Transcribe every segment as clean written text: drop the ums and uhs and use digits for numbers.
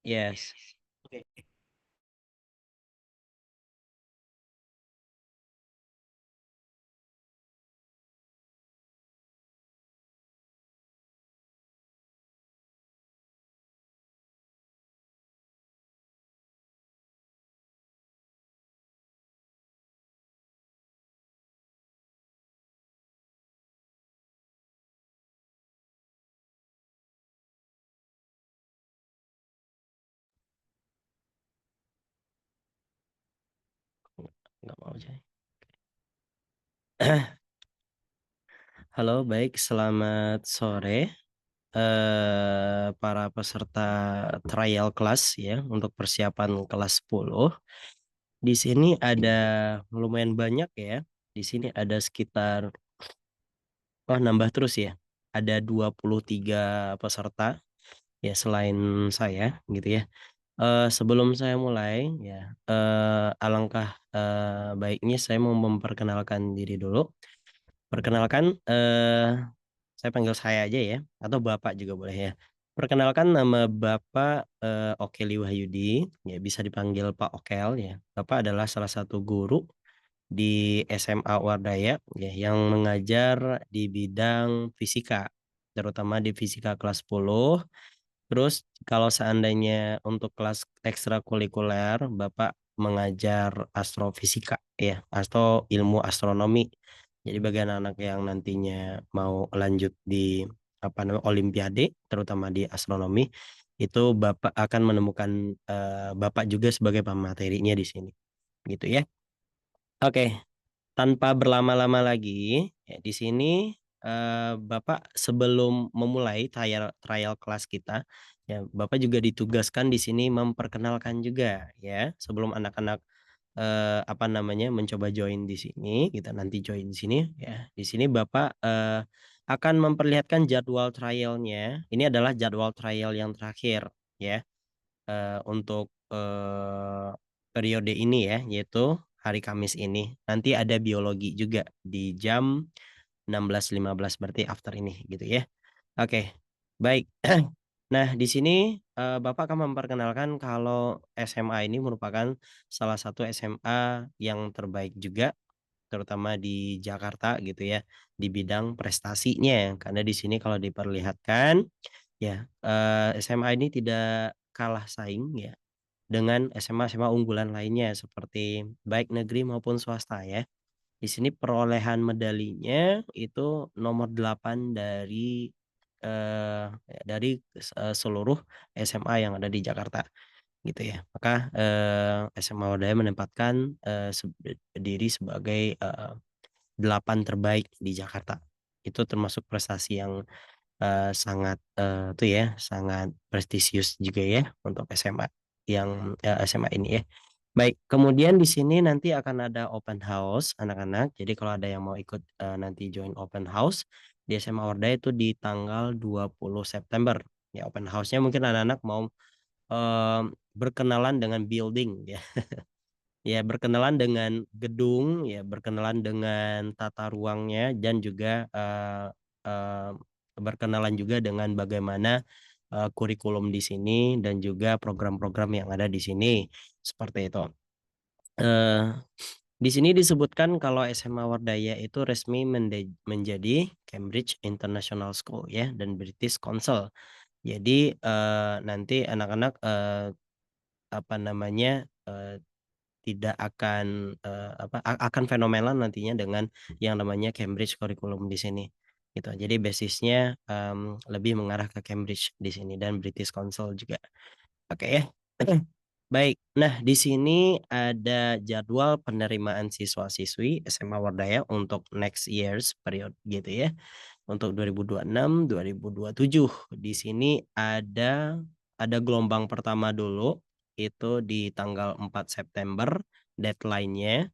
Yes. Nggak mau Jay. Halo, baik. Selamat sore, para peserta trial kelas ya untuk persiapan kelas 10. Di sini ada lumayan banyak ya. Di sini ada sekitar, nambah terus ya. Ada 23 peserta ya selain saya gitu ya. Sebelum saya mulai ya, alangkah baiknya saya mau memperkenalkan diri dulu. Perkenalkan, saya panggil saya aja ya, atau Bapak juga boleh ya. Perkenalkan, nama Bapak Okeli Wahyudi, ya bisa dipanggil Pak Okel ya. Bapak adalah salah satu guru di SMA Wardaya ya, yang mengajar di bidang fisika, terutama di fisika kelas 10. Terus kalau seandainya untuk kelas ekstrakurikuler, Bapak mengajar astrofisika ya, atau ilmu astronomi. Jadi bagi anak-anak yang nantinya mau lanjut di Olimpiade, terutama di astronomi, itu Bapak akan menemukan Bapak juga sebagai pematerinya di sini, gitu ya. Oke, tanpa berlama-lama lagi, ya, di sini Bapak sebelum memulai trial kelas kita, ya Bapak juga ditugaskan di sini memperkenalkan juga ya sebelum anak-anak mencoba join di sini, kita nanti join di sini ya. Di sini Bapak akan memperlihatkan jadwal trialnya. Ini adalah jadwal trial yang terakhir ya, untuk periode ini ya, yaitu hari Kamis ini. Nanti ada biologi juga di jam 16.15, berarti after ini gitu ya. Oke, baik. Nah, di sini Bapak akan memperkenalkan kalau SMA ini merupakan salah satu SMA yang terbaik juga, terutama di Jakarta gitu ya, di bidang prestasinya. Karena di sini kalau diperlihatkan ya, SMA ini tidak kalah saing ya dengan SMA-SMA unggulan lainnya seperti baik negeri maupun swasta ya. Di sini perolehan medalinya itu nomor 8 seluruh SMA yang ada di Jakarta gitu ya. Maka SMA Wadaya menempatkan diri sebagai 8 terbaik di Jakarta. Itu termasuk prestasi yang sangat tuh ya, sangat prestisius juga ya untuk SMA yang SMA ini ya. Baik, kemudian di sini nanti akan ada open house anak-anak. Jadi kalau ada yang mau ikut nanti join open house di SMA Wardah itu di tanggal 20 September. Ya, open house-nya mungkin anak-anak mau berkenalan dengan building ya. Ya, berkenalan dengan gedung, ya, berkenalan dengan tata ruangnya dan juga eh, berkenalan juga dengan bagaimana kurikulum di sini dan juga program-program yang ada di sini. Seperti itu. Eh, di sini disebutkan kalau SMA Wardaya itu resmi menjadi Cambridge International School ya dan British Council. Jadi nanti anak-anak tidak akan akan fenomenal nantinya dengan yang namanya Cambridge Curriculum di sini gitu. Jadi basisnya lebih mengarah ke Cambridge di sini dan British Council juga. Oke ya. Baik. Nah, di sini ada jadwal penerimaan siswa-siswi SMA Wardaya untuk next year's period gitu ya. Untuk 2026, 2027. Di sini ada gelombang pertama dulu itu di tanggal 4 September deadline-nya.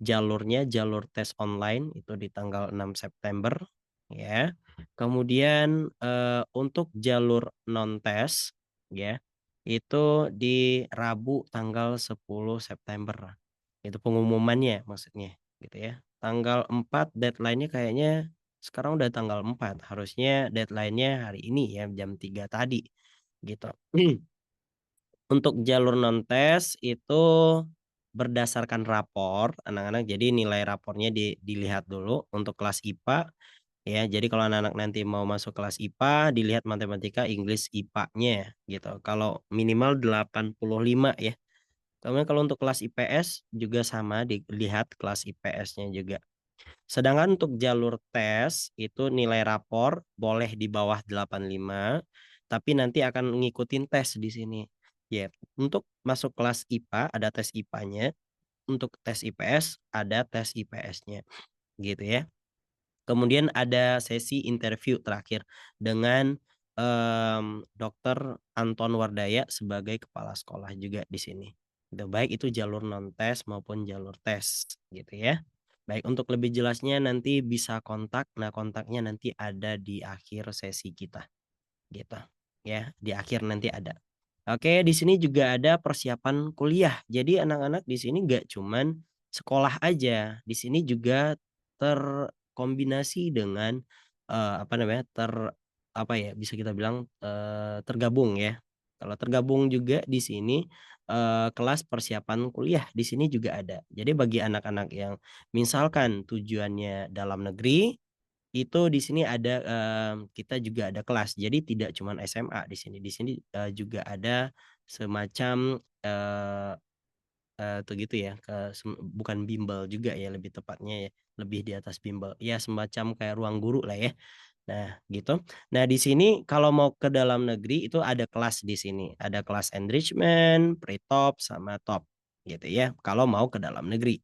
Jalurnya jalur tes online itu di tanggal 6 September ya. Kemudian untuk jalur non tes ya itu di Rabu tanggal 10 September. Itu pengumumannya maksudnya gitu ya. Tanggal 4 deadline-nya kayaknya sekarang udah tanggal 4. Harusnya deadline-nya hari ini ya jam 3 tadi gitu. Untuk jalur non-tes itu berdasarkan rapor anak-anak, jadi nilai rapornya dilihat dulu untuk kelas IPA ya. Jadi kalau anak-anak nanti mau masuk kelas IPA, dilihat matematika, Inggris, IPA-nya gitu. Kalau minimal 85 ya. Kemudian kalau untuk kelas IPS juga sama, dilihat kelas IPS-nya juga. Sedangkan untuk jalur tes itu nilai rapor boleh di bawah 85, tapi nanti akan ngikutin tes di sini. Ya, untuk masuk kelas IPA ada tes IPA-nya, untuk tes IPS ada tes IPS-nya, gitu ya. Kemudian ada sesi interview terakhir dengan Dokter Anton Wardaya sebagai kepala sekolah juga di sini. Gitu, baik itu jalur non tes maupun jalur tes gitu ya. Baik, untuk lebih jelasnya nanti bisa kontak. Nah, kontaknya nanti ada di akhir sesi kita gitu. Ya, di akhir nanti ada. Oke, di sini juga ada persiapan kuliah. Jadi anak-anak di sini nggak cuman sekolah aja. Di sini juga terkombinasi dengan apa namanya? Apa ya? Bisa kita bilang tergabung ya. Kalau tergabung juga di sini kelas persiapan kuliah di sini juga ada. Jadi bagi anak-anak yang misalkan tujuannya dalam negeri itu di sini ada, kita juga ada kelas. Jadi tidak cuman SMA di sini. Di sini, juga ada semacam, eee tuh gitu ya, bukan bimbel juga ya lebih tepatnya ya, lebih di atas bimbel. Ya semacam kayak ruang guru lah ya. Nah, gitu. Nah, di sini kalau mau ke dalam negeri itu ada kelas di sini, ada kelas enrichment, pre-top, sama top, gitu ya, kalau mau ke dalam negeri.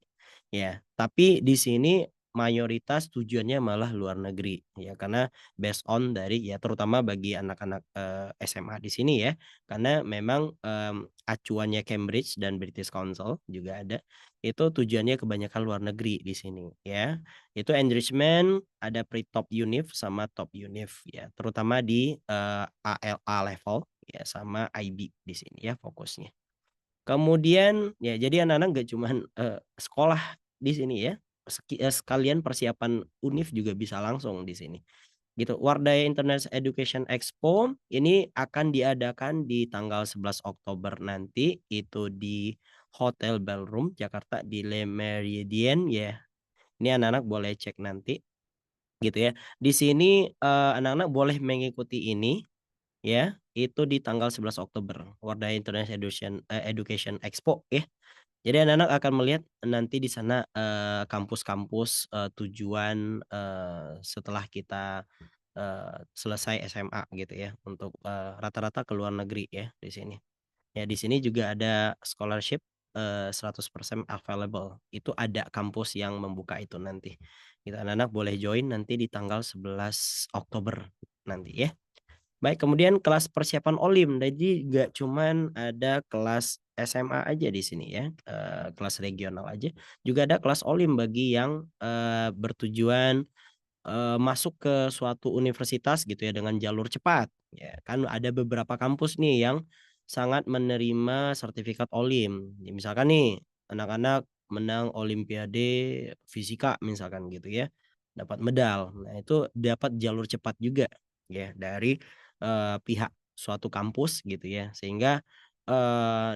Ya, tapi di sini mayoritas tujuannya malah luar negeri, ya karena based on dari ya terutama bagi anak-anak, SMA di sini ya, karena memang, acuannya Cambridge dan British Council juga ada, itu tujuannya kebanyakan luar negeri di sini ya. Itu enrichment, ada pre-top univ sama top univ ya, terutama di, ALA level ya sama IB di sini ya fokusnya. Kemudian ya jadi anak-anak nggak cuman, sekolah di sini ya, sekalian persiapan univ juga bisa langsung di sini, gitu. Wardaya International Education Expo ini akan diadakan di tanggal 11 Oktober nanti, itu di Hotel Ballroom Jakarta di Le Méridien ya. Ini anak-anak boleh cek nanti, gitu ya. Di sini, anak-anak boleh mengikuti ini ya, itu di tanggal 11 Oktober, Wardah International Education Expo ya. Jadi anak-anak akan melihat nanti di sana, kampus-kampus, tujuan, setelah kita, selesai SMA gitu ya, untuk, rata-rata ke luar negeri ya di sini. Ya di sini juga ada scholarship, 100% available. Itu ada kampus yang membuka itu nanti. Gitu, anak-anak boleh join nanti di tanggal 11 Oktober nanti ya. Baik, kemudian kelas persiapan Olim. Jadi nggak cuman ada kelas SMA aja di sini ya, kelas regional aja, juga ada kelas Olim bagi yang, bertujuan masuk ke suatu universitas gitu ya dengan jalur cepat, ya kan ada beberapa kampus nih yang sangat menerima sertifikat Olim. Ya misalkan nih, anak-anak menang olimpiade fisika misalkan gitu ya, dapat medal. Nah itu dapat jalur cepat juga ya dari, pihak suatu kampus gitu ya. Sehingga,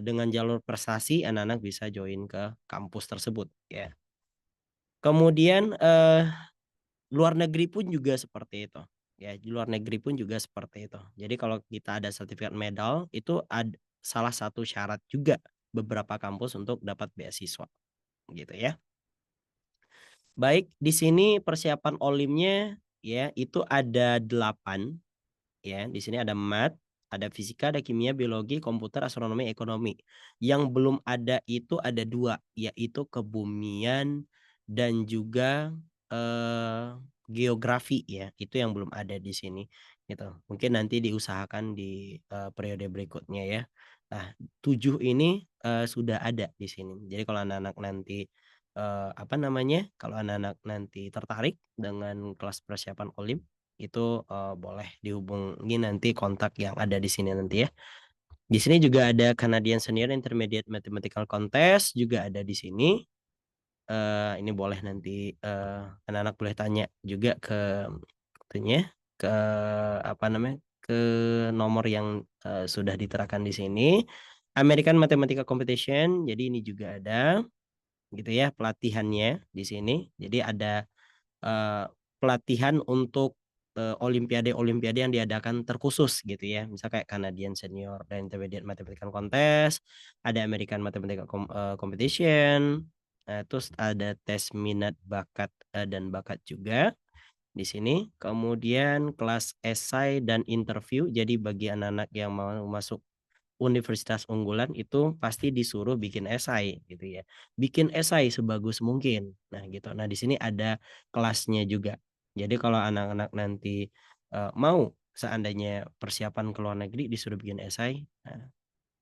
dengan jalur prestasi anak-anak bisa join ke kampus tersebut ya. Kemudian, luar negeri pun juga seperti itu, ya di luar negeri pun juga seperti itu. Jadi kalau kita ada sertifikat medal itu salah satu syarat juga beberapa kampus untuk dapat beasiswa, gitu ya. Baik, di sini persiapan Olimnya ya itu ada 8 ya, di sini ada math, ada fisika, ada kimia, biologi, komputer, astronomi, ekonomi. Yang belum ada itu ada 2 yaitu kebumian dan juga, geografi ya, itu yang belum ada di sini, gitu. Mungkin nanti diusahakan di, periode berikutnya ya. Nah, 7 ini, sudah ada di sini. Jadi kalau anak-anak nanti, apa namanya, kalau anak-anak nanti tertarik dengan kelas persiapan Olim itu, boleh dihubungi nanti kontak yang ada di sini nanti ya. Di sini juga ada Canadian Senior Intermediate Mathematical Contest juga ada di sini, ini boleh nanti, anak-anak boleh tanya juga ke itunya, apa namanya, ke nomor yang, sudah diterakan di sini. American Mathematical Competition. Jadi ini juga ada gitu ya pelatihannya di sini. Jadi ada pelatihan untuk olimpiade-olimpiade yang diadakan terkhusus gitu ya. Misal kayak Canadian Senior dan Intermediate Mathematical Contest, ada American Mathematical Competition, terus ada tes minat bakat dan bakat juga di sini. Kemudian kelas esai dan interview. Jadi bagi anak-anak yang mau masuk universitas unggulan itu pasti disuruh bikin esai gitu ya. Bikin esai sebagus mungkin. Nah, gitu. Nah, di sini ada kelasnya juga. Jadi kalau anak-anak nanti mau seandainya persiapan ke luar negeri disuruh bikin esai, nah,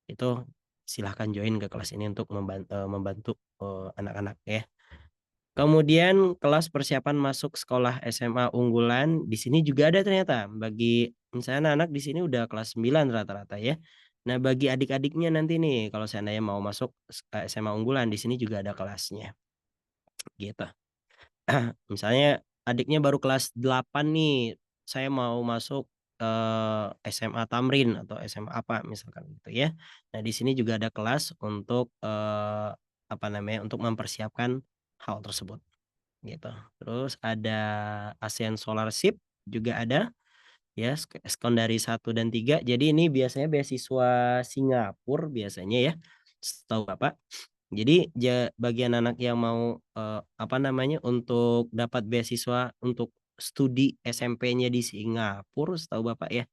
itu silahkan join ke kelas ini untuk membantu anak-anak ya. Kemudian kelas persiapan masuk sekolah SMA unggulan di sini juga ada ternyata bagi misalnya anak-anak di sini udah kelas 9 rata-rata ya. Nah, bagi adik-adiknya nanti nih kalau seandainya mau masuk SMA unggulan di sini juga ada kelasnya gitu. Misalnya adiknya baru kelas 8 nih, saya mau masuk SMA Tamrin atau SMA apa misalkan gitu ya. Nah, di sini juga ada kelas untuk apa namanya? Untuk mempersiapkan hal tersebut gitu. Terus ada ASEAN Scholarship juga ada ya sekondari 1 dan 3. Jadi ini biasanya beasiswa Singapura biasanya ya. Setahu Bapak. Jadi bagian anak yang mau apa namanya untuk dapat beasiswa untuk studi SMP-nya di Singapura setahu Bapak ya.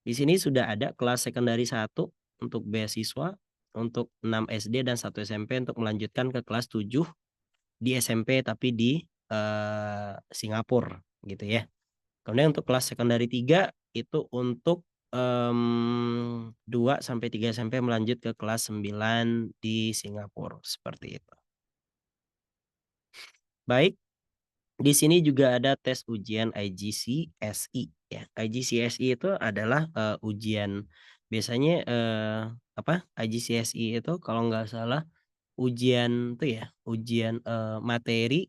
Di sini sudah ada kelas sekondari 1 untuk beasiswa untuk 6 SD dan 1 SMP untuk melanjutkan ke kelas 7 di SMP tapi di Singapura gitu ya. Kemudian untuk kelas sekondari 3 itu untuk 2 sampai 3 SMP melanjut ke kelas 9 di Singapura seperti itu. Baik, di sini juga ada tes ujian IGCSE ya. IGCSE itu adalah ujian biasanya apa? IGCSE itu kalau nggak salah ujian tuh ya, ujian materi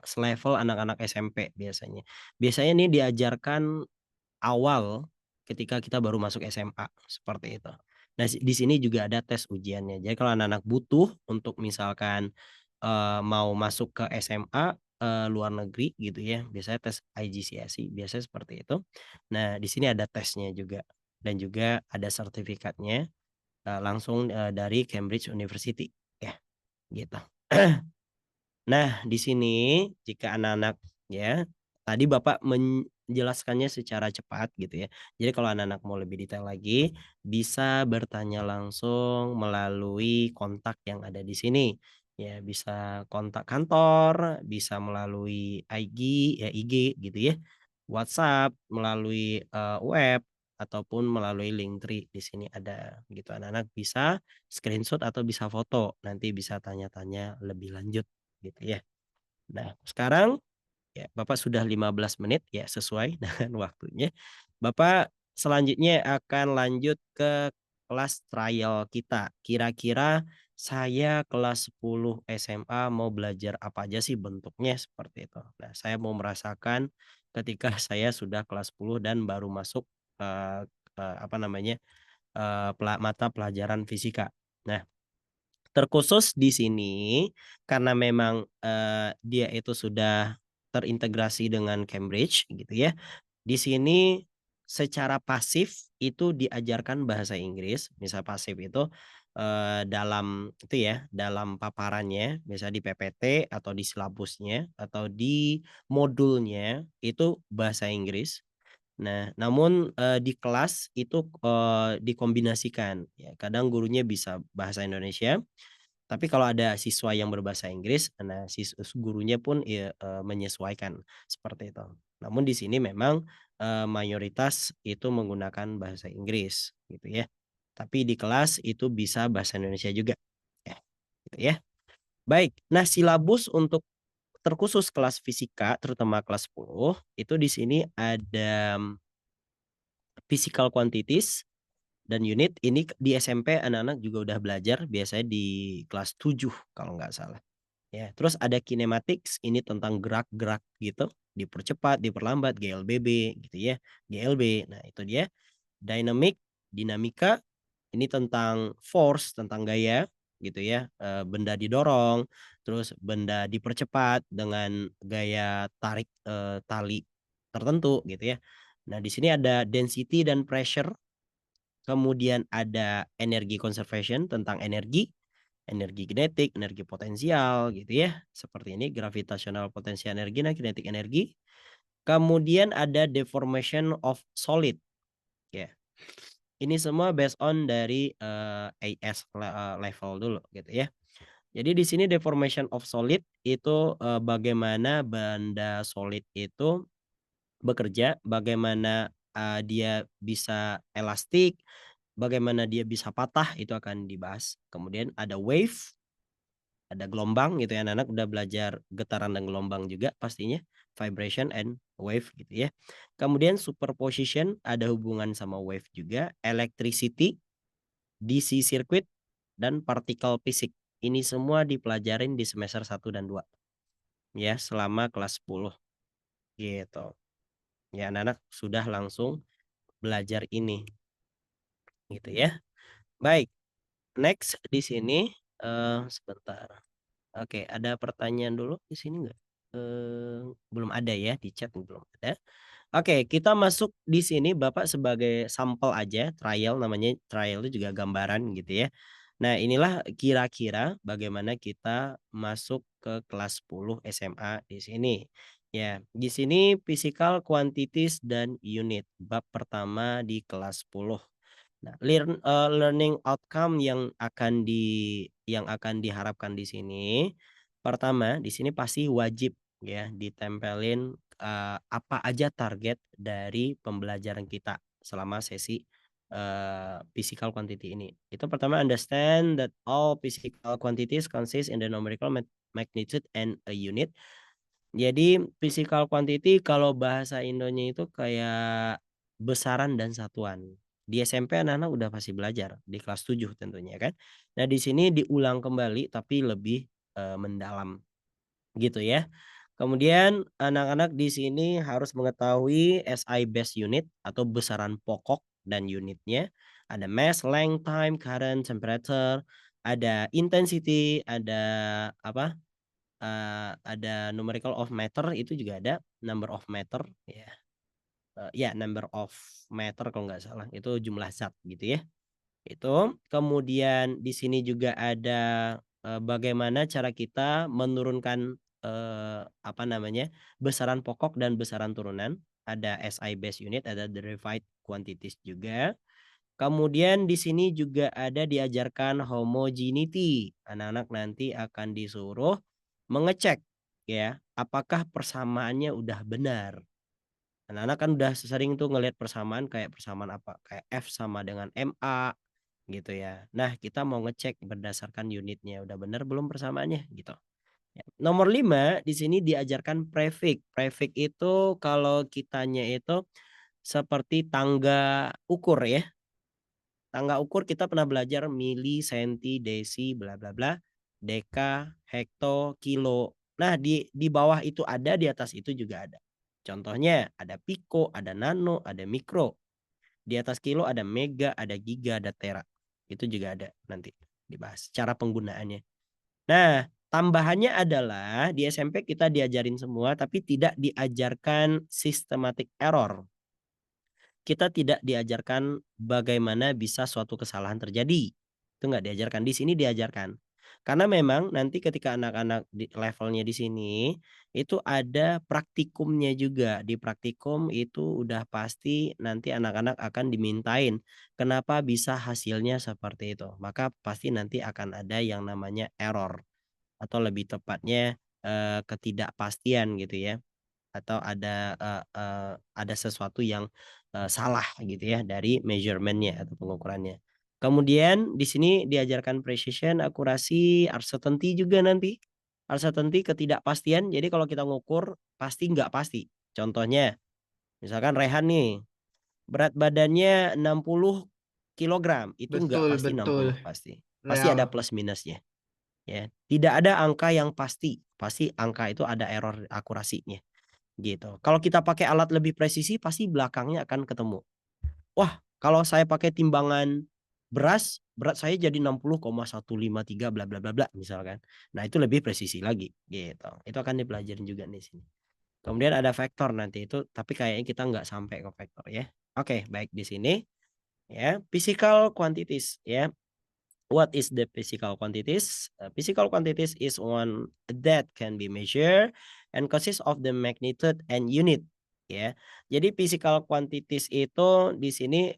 selevel anak-anak SMP biasanya. Biasanya ini diajarkan awal ketika kita baru masuk SMA, seperti itu. Nah, di sini juga ada tes ujiannya. Jadi kalau anak-anak butuh untuk misalkan, mau masuk ke SMA, luar negeri gitu ya, biasanya tes IGCSE, biasanya seperti itu. Nah, di sini ada tesnya juga dan juga ada sertifikatnya, langsung, dari Cambridge University, ya, gitu. Nah, di sini jika anak-anak ya, tadi Bapak menjelaskannya secara cepat gitu ya. Jadi kalau anak-anak mau lebih detail lagi, bisa bertanya langsung melalui kontak yang ada di sini. Ya, bisa kontak kantor, bisa melalui IG, ya IG gitu ya, WhatsApp, melalui web ataupun melalui Linktree di sini ada gitu. Anak-anak bisa screenshot atau bisa foto, nanti bisa tanya-tanya lebih lanjut gitu ya. Nah, sekarang ya Bapak sudah 15 menit ya sesuai dengan waktunya. Bapak selanjutnya akan lanjut ke kelas trial kita. Kira-kira saya kelas 10 SMA mau belajar apa aja sih bentuknya seperti itu. Nah, saya mau merasakan ketika saya sudah kelas 10 dan baru masuk eh, apa namanya? Mata pelajaran fisika. Nah, terkhusus di sini karena memang, dia itu sudah terintegrasi dengan Cambridge gitu ya. Di sini secara pasif itu diajarkan bahasa Inggris, misal pasif itu, dalam itu ya, dalam paparannya, misalnya di PPT atau di silabusnya atau di modulnya itu bahasa Inggris. Nah, namun, di kelas itu, dikombinasikan ya, kadang gurunya bisa bahasa Indonesia tapi kalau ada siswa yang berbahasa Inggris, nah gurunya pun ya, menyesuaikan, seperti itu. Namun di sini memang, mayoritas itu menggunakan bahasa Inggris, gitu ya. Tapi di kelas itu bisa bahasa Indonesia juga, ya, gitu ya. Baik, nah silabus untuk terkhusus kelas fisika, terutama kelas 10, itu di sini ada physical quantities dan unit ini di SMP anak-anak juga udah belajar biasanya di kelas 7 kalau nggak salah. Ya, terus ada kinematics, ini tentang gerak-gerak gitu, dipercepat, diperlambat, GLBB gitu ya, GLB. Nah, itu dia. Dynamic, dinamika, Ini tentang force, tentang gaya gitu ya, benda didorong, terus benda dipercepat dengan gaya tarik, tali tertentu gitu ya. Nah, di sini ada density dan pressure, kemudian ada energi conservation tentang energi, energi kinetik, energi potensial gitu ya. Seperti ini gravitational potential energy, nah kinetic energi. Kemudian ada deformation of solid ya. Ini semua based on dari, AS level dulu gitu ya. Jadi di sini deformation of solid itu, bagaimana benda solid itu bekerja, bagaimana, dia bisa elastik, bagaimana dia bisa patah itu akan dibahas. Kemudian ada wave, ada gelombang gitu ya, anak-anak udah belajar getaran dan gelombang juga pastinya, vibration and wave gitu ya. Kemudian superposition ada hubungan sama wave juga, electricity, DC circuit, dan particle physics. Ini semua dipelajarin di semester 1 dan 2 ya selama kelas 10 gitu. Ya anak-anak sudah langsung belajar ini gitu ya. Baik, next di sini, sebentar. Oke, ada pertanyaan dulu di sini nggak? Belum ada ya, di chat belum ada. Oke, kita masuk di sini Bapak sebagai sampel aja, trial namanya, trial itu juga gambaran gitu ya. Nah, inilah kira-kira bagaimana kita masuk ke kelas 10 SMA di sini. Ya, di sini physical quantities dan unit, bab pertama di kelas 10. Nah, learning outcome yang akan diharapkan di sini, pertama di sini pasti wajib ya ditempelin, apa aja target dari pembelajaran kita selama sesi, physical quantity ini. Itu pertama understand that all physical quantities consist in the numerical magnitude and a unit. Jadi physical quantity kalau bahasa Indonya itu kayak besaran dan satuan. Di SMP anak-anak udah pasti belajar, di kelas 7 tentunya kan. Nah di sini diulang kembali tapi lebih, mendalam gitu ya. Kemudian anak-anak di sini harus mengetahui SI base unit atau besaran pokok dan unitnya. Ada mass, length, time, current, temperature, ada intensity, ada apa, ada numerical of matter itu juga ada, number of matter ya, ya number of matter kalau nggak salah, itu jumlah zat gitu ya. Itu, kemudian di sini juga ada, bagaimana cara kita menurunkan, apa namanya, besaran pokok dan besaran turunan. Ada SI base unit, ada derived quantities juga. Kemudian di sini juga ada diajarkan homogeneity. Anak-anak nanti akan disuruh mengecek ya, apakah persamaannya udah benar. Anak-anak kan udah sering tuh ngelihat persamaan kayak persamaan apa, kayak F sama dengan MA gitu ya. Nah, kita mau ngecek berdasarkan unitnya udah benar belum persamaannya gitu. Ya. Nomor 5 di sini diajarkan prefix. Prefix itu kalau kitanya itu seperti tangga ukur ya. Tangga ukur kita pernah belajar mili, senti, desi, bla bla bla, deka, hekto, kilo. Nah, di bawah itu ada, di atas itu juga ada. Contohnya ada piko, ada nano, ada mikro. Di atas kilo ada mega, ada giga, ada tera. Itu juga ada nanti dibahas cara penggunaannya. Nah, tambahannya adalah di SMP kita diajarin semua tapi tidak diajarkan systematic error. Kita tidak diajarkan bagaimana bisa suatu kesalahan terjadi. Itu nggak diajarkan, di sini diajarkan. Karena memang nanti ketika anak-anak di levelnya di sini, itu ada praktikumnya juga. Di praktikum itu udah pasti nanti anak-anak akan dimintain, kenapa bisa hasilnya seperti itu. Maka pasti nanti akan ada yang namanya error, atau lebih tepatnya, ketidakpastian gitu ya. Atau ada sesuatu yang, salah gitu ya dari measurement-nya atau pengukurannya. Kemudian di sini diajarkan precision, akurasi, uncertainty juga nanti. Uncertainty ketidakpastian, jadi kalau kita ngukur pasti nggak pasti. Contohnya, misalkan Rehan nih, berat badannya 60 kilogram, itu nggak Betul, pasti betul. 60 pasti. Pasti ada Ya, plus minusnya, ya. Tidak ada angka yang pasti, pasti angka itu ada error akurasinya. Gitu. Kalau kita pakai alat lebih presisi pasti belakangnya akan ketemu. Wah, kalau saya pakai timbangan berat saya jadi 60,153 bla bla bla bla misalkan. Nah, itu lebih presisi lagi gitu. Itu akan dipelajarin juga di sini. Kemudian ada vektor nanti itu, tapi kayaknya kita nggak sampai ke vektor ya. Oke, baik di sini ya, physical quantities ya. What is the physical quantities? Physical quantities is one that can be measured and consists of the magnitude and unit. Ya, jadi physical quantities itu di sini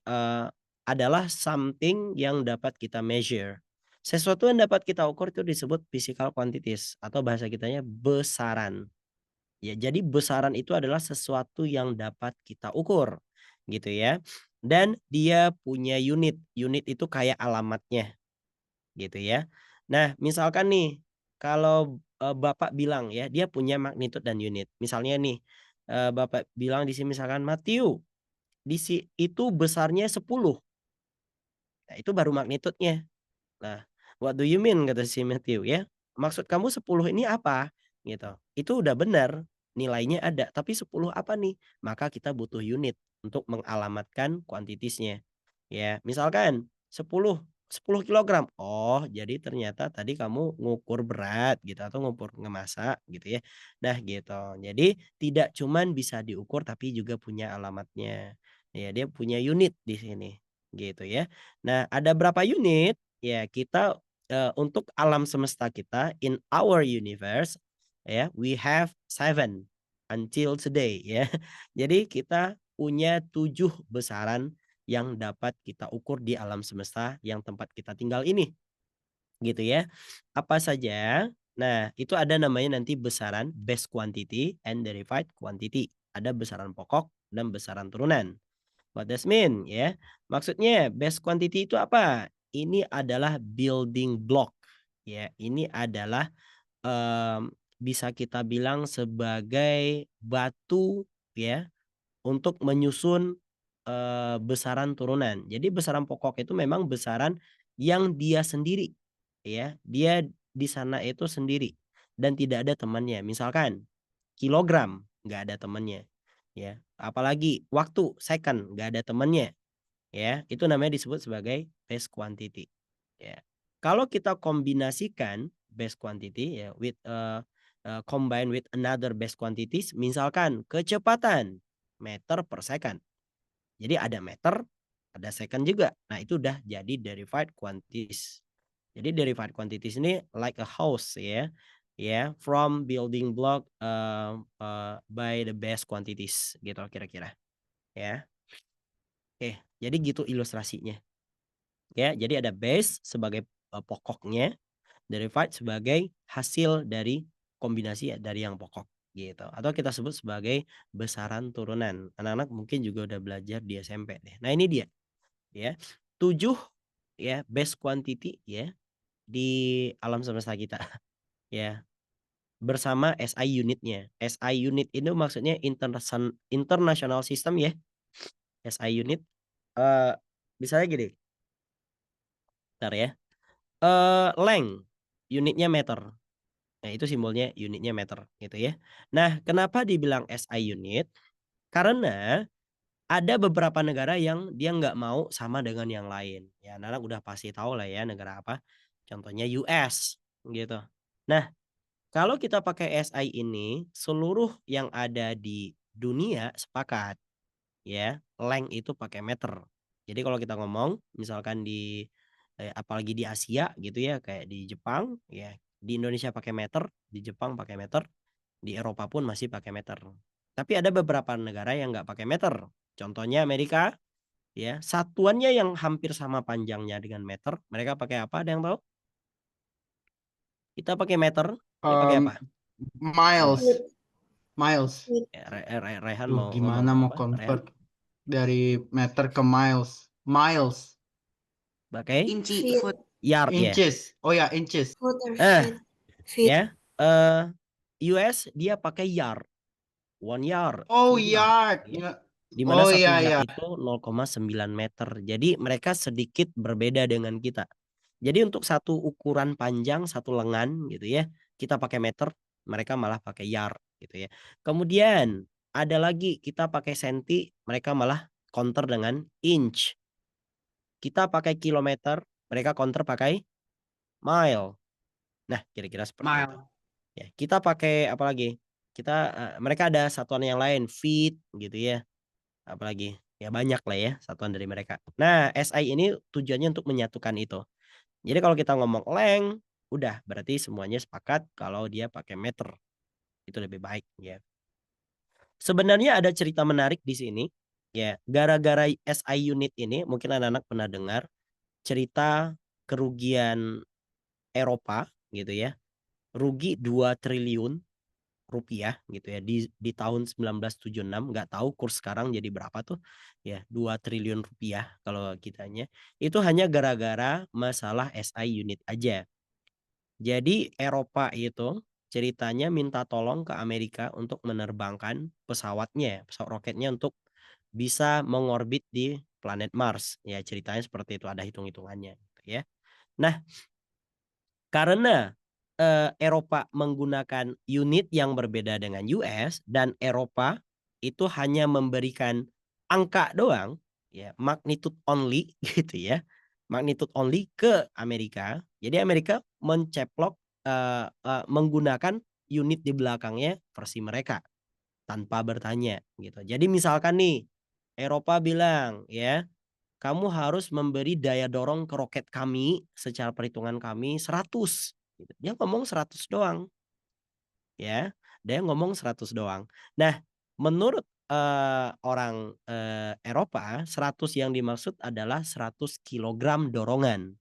adalah something yang dapat kita measure. Sesuatu yang dapat kita ukur itu disebut physical quantities atau bahasa kitanya besaran. Ya, jadi besaran itu adalah sesuatu yang dapat kita ukur, gitu ya. Dan dia punya unit. Unit itu kayak alamatnya gitu ya. Nah, misalkan nih kalau, Bapak bilang ya, dia punya magnitude dan unit. Misalnya nih, Bapak bilang di sini misalkan, "Matthew, itu besarnya 10." Nah, itu baru magnitude-nya. Nah, "What do you mean?" kata si Matthew ya. "Maksud kamu 10 ini apa?" Gitu. Itu udah benar, nilainya ada, tapi 10 apa nih? Maka kita butuh unit untuk mengalamatkan kuantitasnya. Ya, misalkan 10 kilogram. Oh, jadi ternyata tadi kamu ngukur berat gitu atau ngukur ngemasak gitu ya. Nah, gitu. Jadi tidak cuman bisa diukur tapi juga punya alamatnya. Ya, dia punya unit di sini gitu ya. Nah, ada berapa unit? Ya, kita untuk alam semesta kita in our universe ya, we have 7 until today ya. Jadi kita punya 7 besaran yang dapat kita ukur di alam semesta yang tempat kita tinggal ini, gitu ya. Apa saja? Nah, itu ada namanya nanti besaran base quantity and derived quantity. Ada besaran pokok dan besaran turunan. What does mean ya? Maksudnya base quantity itu apa? Ini adalah building block ya. Ini adalah bisa kita bilang sebagai batu ya untuk menyusun, besaran turunan. Jadi besaran pokok itu memang besaran yang dia sendiri, ya. Dia di sana itu sendiri dan tidak ada temannya. Misalkan kilogram, nggak ada temannya, ya. Apalagi waktu, second, nggak ada temannya, ya. Itu namanya disebut sebagai base quantity, ya. Kalau kita kombinasikan base quantity ya with, combine with another base quantities, misalkan kecepatan meter per second. Jadi ada meter, ada second juga. Nah, itu udah jadi derived quantities. Jadi derived quantities ini like a house ya. Ya, from building block by the base quantities gitu kira-kira ya. Oke, jadi gitu ilustrasinya. Ya, jadi ada base sebagai pokoknya, derived sebagai hasil dari kombinasi dari yang pokok gitu. Atau kita sebut sebagai besaran turunan. Anak-anak mungkin juga udah belajar di SMP deh. Nah, ini dia ya. 7 ya base quantity ya di alam semesta kita ya. Bersama SI unitnya. SI unit itu maksudnya international system ya. SI unit misalnya gini. Bentar ya. Length unitnya meter. Nah, itu simbolnya unitnya meter gitu ya. Nah, kenapa dibilang SI unit? Karena ada beberapa negara yang dia nggak mau sama dengan yang lain. Ya, anak udah pasti tahu lah ya negara apa. Contohnya US gitu. Nah, kalau kita pakai SI ini, seluruh yang ada di dunia sepakat ya, length itu pakai meter. Jadi kalau kita ngomong misalkan di apalagi di Asia gitu ya, kayak di Jepang ya, di Indonesia pakai meter, di Jepang pakai meter, di Eropa pun masih pakai meter. Tapi ada beberapa negara yang nggak pakai meter. Contohnya Amerika ya, satuannya yang hampir sama panjangnya dengan meter, mereka pakai apa? Ada yang tahu? Kita pakai meter, dia pakai apa? Miles, Wait, miles. wait. Ya, Rehan Duh, mau ngomong gimana mau apa? Rehan convert dari meter ke miles? Miles, pakai Inci, Feet, foot. yard ya. inches. Oh ya, inches. foot or Eh, feet. Feet. ya. US dia pakai yard. 1 yard, Oh, 2 yard yard. ya. Ya. Di mana Oh 1 ya yard ya. itu 0,9 meter. Jadi mereka sedikit berbeda dengan kita. Jadi untuk satu ukuran panjang, satu lengan gitu ya, kita pakai meter, mereka malah pakai yard gitu ya. Kemudian ada lagi kita pakai senti, mereka malah counter dengan inch. Kita pakai kilometer, mereka counter pakai mile. Nah, kira-kira seperti itu. Mile. Ya, kita pakai apa lagi? Mereka ada satuan yang lain, feet gitu ya. Apalagi ya banyak lah ya satuan dari mereka. Nah, SI ini tujuannya untuk menyatukan itu. Jadi kalau kita ngomong length, udah berarti semuanya sepakat kalau dia pakai meter. Itu lebih baik ya. Sebenarnya ada cerita menarik di sini. Ya, gara-gara SI unit ini mungkin anak-anak pernah dengar cerita kerugian Eropa gitu ya. Rugi 2 triliun rupiah gitu ya di tahun 1976, nggak tahu kurs sekarang jadi berapa tuh ya, 2 triliun rupiah kalau kitanya itu hanya gara-gara masalah SI unit aja. Jadi Eropa itu ceritanya minta tolong ke Amerika untuk menerbangkan pesawat roketnya untuk bisa mengorbit di planet Mars. Ya ceritanya seperti itu, ada hitung-hitungannya gitu ya. Nah, karena Eropa menggunakan unit yang berbeda dengan US dan Eropa itu hanya memberikan angka doang, ya, magnitude only gitu ya. Magnitude only ke Amerika. Jadi Amerika menceplok menggunakan unit di belakangnya versi mereka tanpa bertanya gitu. Jadi misalkan nih Eropa bilang ya, kamu harus memberi daya dorong ke roket kami secara perhitungan kami 100 gitu. Dia ngomong 100 doang ya. Dia ngomong 100 doang. Nah, menurut orang Eropa, 100 yang dimaksud adalah 100 kilogram dorongan.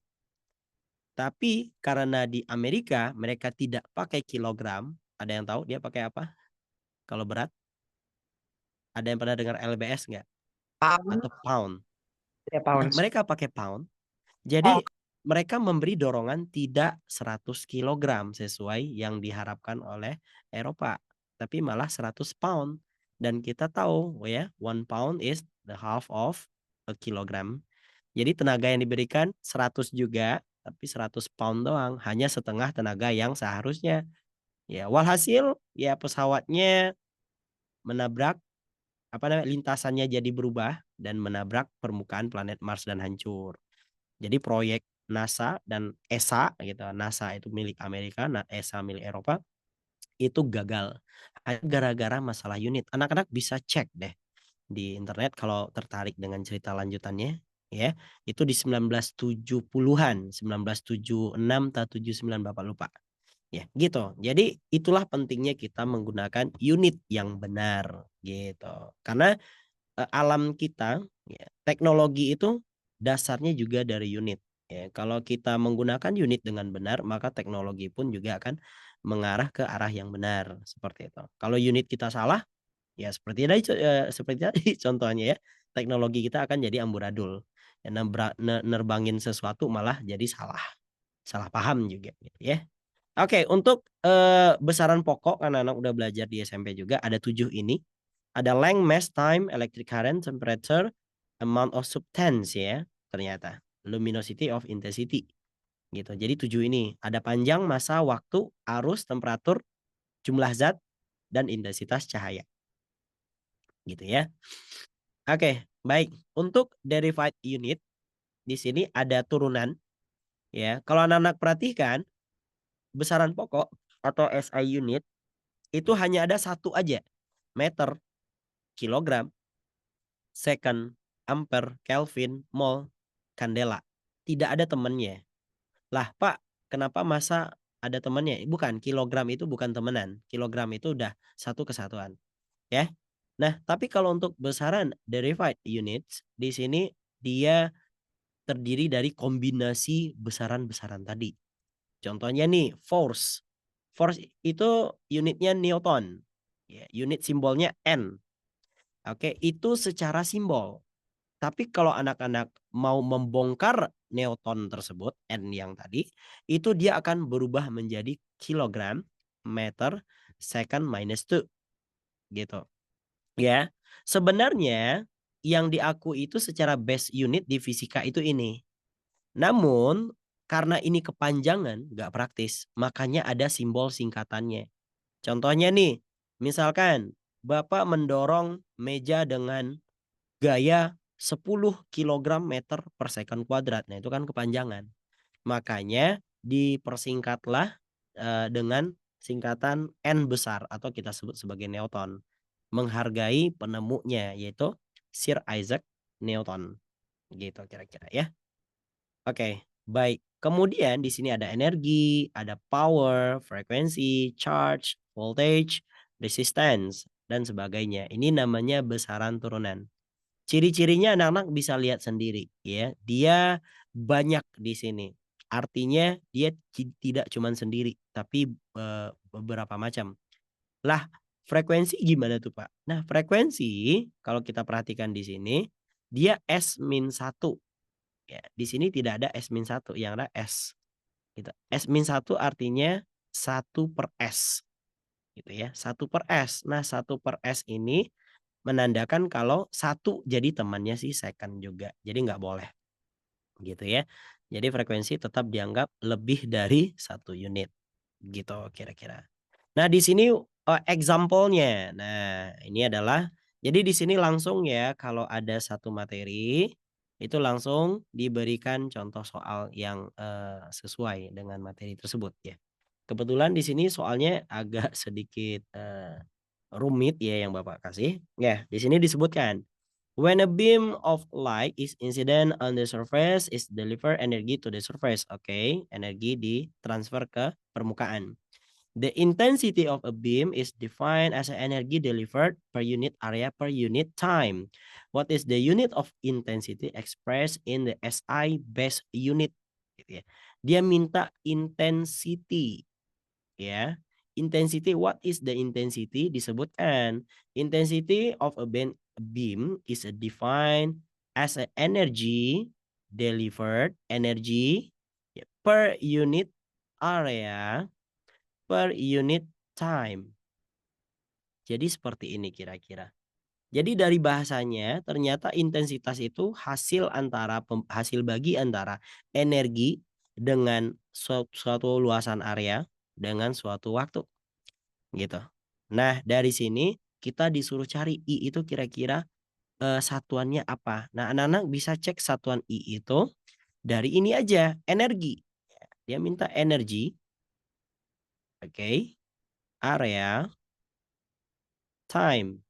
Tapi karena di Amerika mereka tidak pakai kilogram, ada yang tahu dia pakai apa? Kalau berat? Ada yang pernah dengar LBS nggak? Pound, Atau pound? ya Nah, pounds. mereka pakai pound. Oh, Jadi mereka memberi dorongan tidak 100 kilogram sesuai yang diharapkan oleh Eropa, tapi malah 100 pound. Dan kita tahu ya, 1 pound is the half of a kilogram. Jadi tenaga yang diberikan 100 juga, tapi 100 pound doang, hanya setengah tenaga yang seharusnya. Ya, walhasil ya pesawatnya menabrak apa namanya lintasannya jadi berubah dan menabrak permukaan planet Mars dan hancur. Jadi proyek NASA dan ESA gitu. NASA itu milik Amerika, ESA milik Eropa itu gagal. Gara-gara masalah unit. Anak-anak bisa cek deh di internet kalau tertarik dengan cerita lanjutannya ya. Itu di 1970-an, 1976 atau 79 Bapak lupa. Ya, gitu. Jadi itulah pentingnya kita menggunakan unit yang benar gitu. Karena alam kita, ya, teknologi itu dasarnya juga dari unit. Ya, kalau kita menggunakan unit dengan benar, maka teknologi pun juga akan mengarah ke arah yang benar seperti itu. Kalau unit kita salah, ya seperti tadi contohnya ya, teknologi kita akan jadi amburadul. Ya, nerbangin sesuatu malah jadi salah, salah paham juga, gitu ya. Oke, untuk besaran pokok karena anak udah belajar di SMP juga ada 7 ini. Ada length, mass, time, electric current, temperature, amount of substance ya, ternyata. Luminosity of intensity. Gitu. Jadi 7 ini. Ada panjang, massa, waktu, arus, temperatur, jumlah zat, dan intensitas cahaya. Gitu ya. Oke, baik. Untuk derived unit, di sini ada turunan. Ya, kalau anak-anak perhatikan, besaran pokok atau SI unit, itu hanya ada satu aja. Meter, kilogram, second, ampere, Kelvin, mol, candela. Tidak ada temannya. Lah, Pak, kenapa masa ada temannya? Bukan, kilogram itu bukan temenan. Kilogram itu udah satu kesatuan, ya. Nah, tapi kalau untuk besaran derived units di sini dia terdiri dari kombinasi besaran-besaran tadi. Contohnya nih, force. Force itu unitnya Newton. Ya, unit simbolnya N. Oke, itu secara simbol. Tapi kalau anak-anak mau membongkar Newton tersebut, N yang tadi, itu dia akan berubah menjadi kilogram, meter, second minus 2. Gitu. Ya. Sebenarnya yang diakui itu secara base unit di fisika itu ini. Namun karena ini kepanjangan, nggak praktis, makanya ada simbol singkatannya. Contohnya nih, misalkan Bapak mendorong meja dengan gaya 10 kg meter per second kuadrat. Nah, itu kan kepanjangan. Makanya dipersingkatlah dengan singkatan N besar atau kita sebut sebagai Newton. Menghargai penemunya yaitu Sir Isaac Newton. Gitu kira-kira ya. Oke, baik. Kemudian di sini ada energi, ada power, frekuensi, charge, voltage, resistance, dan sebagainya. Ini namanya besaran turunan. Ciri-cirinya anak-anak bisa lihat sendiri ya. Dia banyak di sini. Artinya dia tidak cuma sendiri, tapi beberapa macam. Lah, frekuensi gimana tuh, Pak? Nah, frekuensi kalau kita perhatikan di sini, dia S-1. Ya, di sini tidak ada S-1, yang ada S. Gitu. S-1 artinya 1/S. Gitu ya, 1/S. Nah, 1/S ini menandakan kalau 1 jadi temannya si second juga. Jadi nggak boleh. Gitu ya. Jadi frekuensi tetap dianggap lebih dari 1 unit. Gitu kira-kira. Nah, di sini example-nya. Nah, ini adalah jadi di sini langsung ya kalau ada satu materi itu langsung diberikan contoh soal yang sesuai dengan materi tersebut ya. Kebetulan di sini soalnya agak sedikit rumit ya yang Bapak kasih. Ya, di sini disebutkan when a beam of light is incident on the surface is deliver energy to the surface. Oke, energi ditransfer ke permukaan. The intensity of a beam is defined as an energy delivered per unit area per unit time. What is the unit of intensity expressed in the SI base unit? Gitu ya. Dia minta intensity, ya. Intensity, what is the intensity? Disebutkan intensity of a beam is defined as an energy delivered energy per unit area per unit time. Jadi seperti ini kira-kira. Jadi dari bahasanya ternyata intensitas itu hasil bagi antara energi dengan suatu luasan area dengan suatu waktu. Gitu. Nah, dari sini kita disuruh cari I itu kira-kira satuannya apa. Nah, anak-anak bisa cek satuan I itu dari ini aja, energi. Dia minta energi. Oke. Area, time.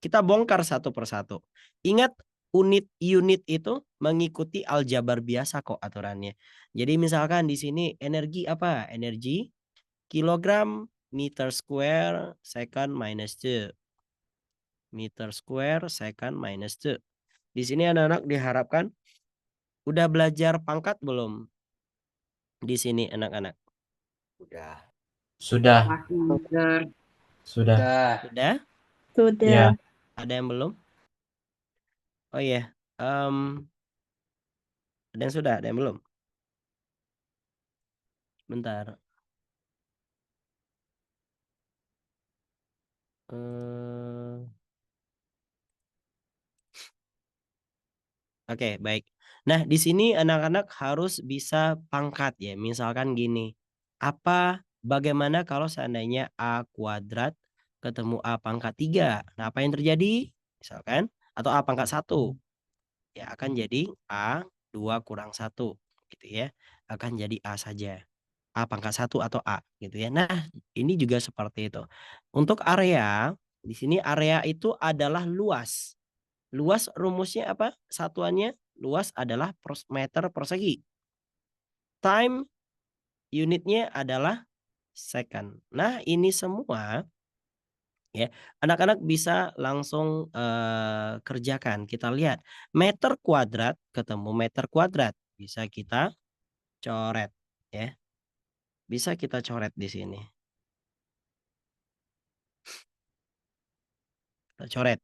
Kita bongkar satu persatu. Ingat unit itu mengikuti aljabar biasa kok aturannya. Jadi misalkan di sini energi apa? Energi kilogram meter square second minus 2. Meter square second minus 2. Di sini anak-anak diharapkan udah belajar pangkat belum? Di sini anak-anak. Sudah. Sudah. Sudah? Sudah. Ya. Ada yang belum? Oh iya. Ada yang sudah, ada yang belum? Bentar. Oke, baik. Nah, di sini anak-anak harus bisa pangkat ya. Misalkan gini. Bagaimana kalau seandainya A kuadrat ketemu A pangkat 3? Nah, apa yang terjadi? Misalkan, atau A pangkat 1. Ya, akan jadi A 2 kurang 1. Gitu ya. Akan jadi A saja. A pangkat 1 atau A gitu ya. Nah, ini juga seperti itu. Untuk area, di sini area itu adalah luas. Luas rumusnya apa? Satuannya luas adalah meter persegi. Time unitnya adalah second. Nah, ini semua ya, anak-anak bisa langsung kerjakan. Kita lihat meter kuadrat ketemu meter kuadrat. Bisa kita coret ya. Bisa kita coret di sini. Kita coret.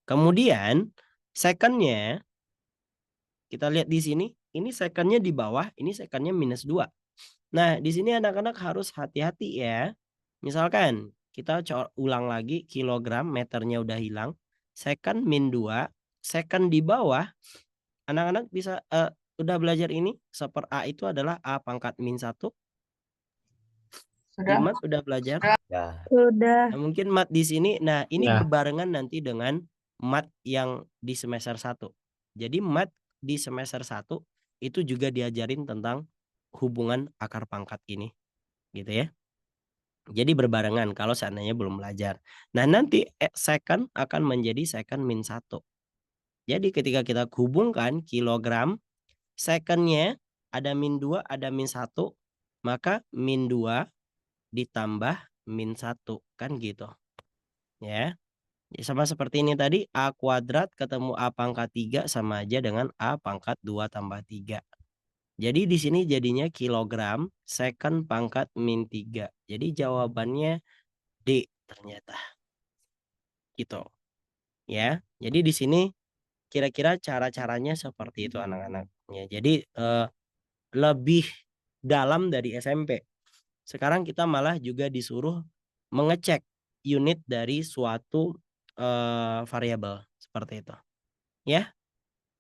Kemudian secondnya kita lihat di sini. Ini secondnya di bawah, ini secondnya minus 2. Nah, di sini anak-anak harus hati-hati ya. Misalkan kita ulang lagi kilogram, meternya udah hilang. Second min 2, second di bawah. Anak-anak bisa udah belajar ini. Seper A itu adalah A pangkat min 1. Di mat udah belajar? Ya. Sudah. Nah, mungkin mat di sini. Nah, ini Ya. berbarengan nanti dengan mat yang di semester 1. Jadi math di semester 1 itu juga diajarin tentang hubungan akar pangkat ini, gitu ya. Jadi berbarengan kalau seandainya belum belajar. Nah, nanti second akan menjadi second min 1. Jadi ketika kita hubungkan kilogram, second-nya ada min 2, ada min 1, maka min 2 ditambah min 1, kan gitu. Ya. Sama seperti ini tadi, A kuadrat ketemu A pangkat 3 sama aja dengan A pangkat 2 tambah 3. Jadi di sini jadinya kilogram second pangkat min 3. Jadi jawabannya D ternyata. Gitu. Ya. Jadi di sini kira-kira cara-caranya seperti itu anak-anak. Ya, jadi lebih dalam dari SMP. Sekarang kita malah juga disuruh mengecek unit dari suatu variabel seperti itu. Ya.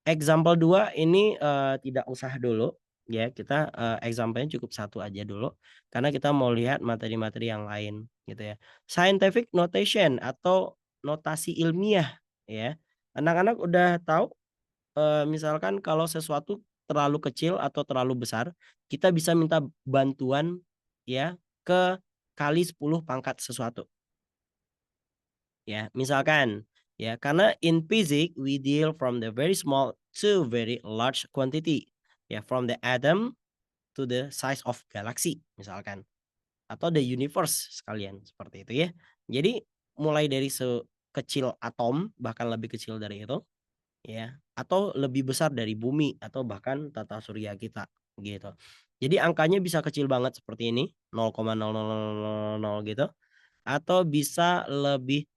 Example 2 ini tidak usah dulu ya, kita example-nya cukup satu aja dulu karena kita mau lihat materi-materi yang lain gitu ya. Scientific notation atau notasi ilmiah ya. Anak-anak udah tahu misalkan kalau sesuatu terlalu kecil atau terlalu besar, kita bisa minta bantuan ya ke kali 10 pangkat sesuatu. Ya, misalkan ya, karena in physics we deal from the very small to very large quantity. Ya, from the atom to the size of galaxy misalkan atau the universe sekalian seperti itu ya. Jadi mulai dari sekecil atom bahkan lebih kecil dari itu ya atau lebih besar dari bumi atau bahkan tata surya kita gitu. Jadi angkanya bisa kecil banget seperti ini 0,0000 gitu atau bisa lebih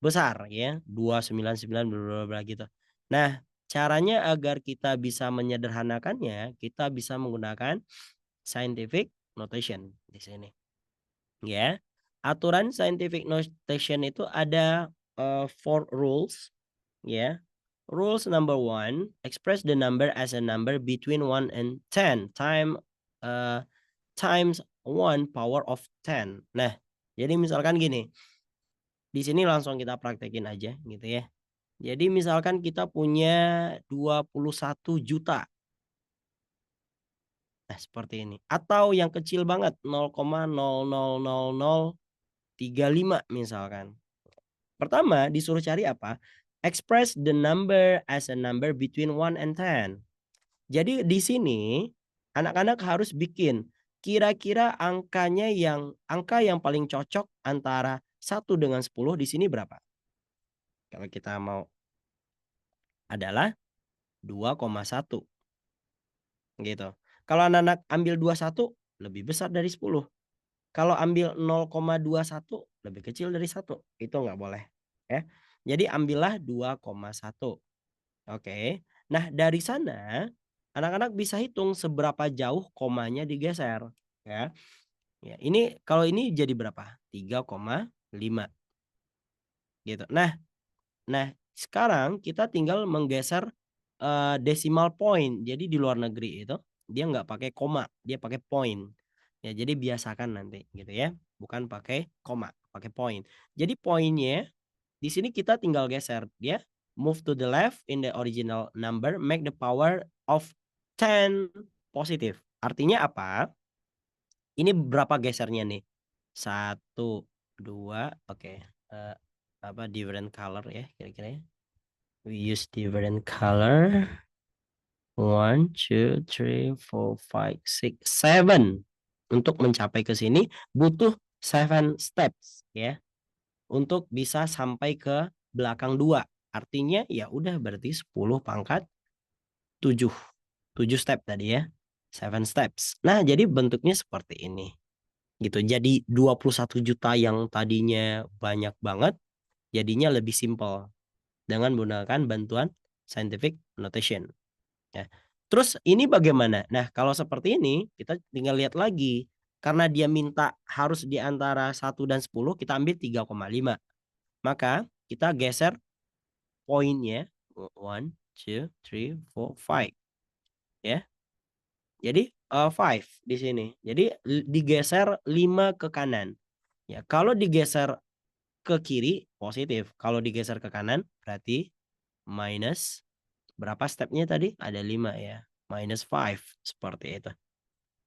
besar ya 299 bla bla bla gitu. Nah, caranya agar kita bisa menyederhanakannya, kita bisa menggunakan scientific notation di sini. Ya. Aturan scientific notation itu ada 4 rules ya. Rules number 1, express the number as a number between 1 and 10 times 1 power of 10. Nah, jadi misalkan gini, di sini langsung kita praktekin aja gitu ya. Jadi misalkan kita punya 21 juta. Nah, seperti ini. Atau yang kecil banget 0,000035 misalkan. Pertama disuruh cari apa? Express the number as a number between 1 and 10. Jadi di sini anak-anak harus bikin kira-kira angka yang paling cocok antara 1 dengan 10 di sini berapa? Kalau kita mau adalah 2,1 gitu. Kalau anak-anak ambil 21 lebih besar dari 10. Kalau ambil 0,21 lebih kecil dari 1, itu nggak boleh ya. Jadi ambillah 2,1. Oke. Nah, dari sana anak-anak bisa hitung seberapa jauh komanya digeser ya. Ya, ini kalau ini jadi berapa? 3,5 gitu. Nah, sekarang kita tinggal menggeser decimal point. Jadi di luar negeri itu dia nggak pakai koma, dia pakai point. Ya, jadi biasakan nanti gitu ya, bukan pakai koma, pakai point. Jadi poinnya di sini kita tinggal geser dia, move to the left in the original number, make the power of 10 positive. Artinya apa? Ini berapa gesernya nih? 1, 2, oke. Apa different color ya kira-kira ya. We use different color. 1, 2, 3, 4, 5, 6, 7. Untuk mencapai ke sini butuh 7 steps ya. Untuk bisa sampai ke belakang 2. Artinya ya udah berarti 10 pangkat 7. 7 step tadi ya. 7 steps. Nah, jadi bentuknya seperti ini. Gitu. Jadi 21 juta yang tadinya banyak banget jadinya lebih simple dengan menggunakan bantuan scientific notation. Ya. Terus ini bagaimana? Nah, kalau seperti ini kita tinggal lihat lagi. Karena dia minta harus di antara 1 dan 10, kita ambil 3,5. Maka kita geser poinnya 1, 2, 3, 4, 5 ya. Jadi 5 di sini. Jadi digeser 5 ke kanan. Ya, kalau digeser ke kiri positif, kalau digeser ke kanan berarti minus Berapa stepnya tadi? Ada 5 ya. -5 seperti itu.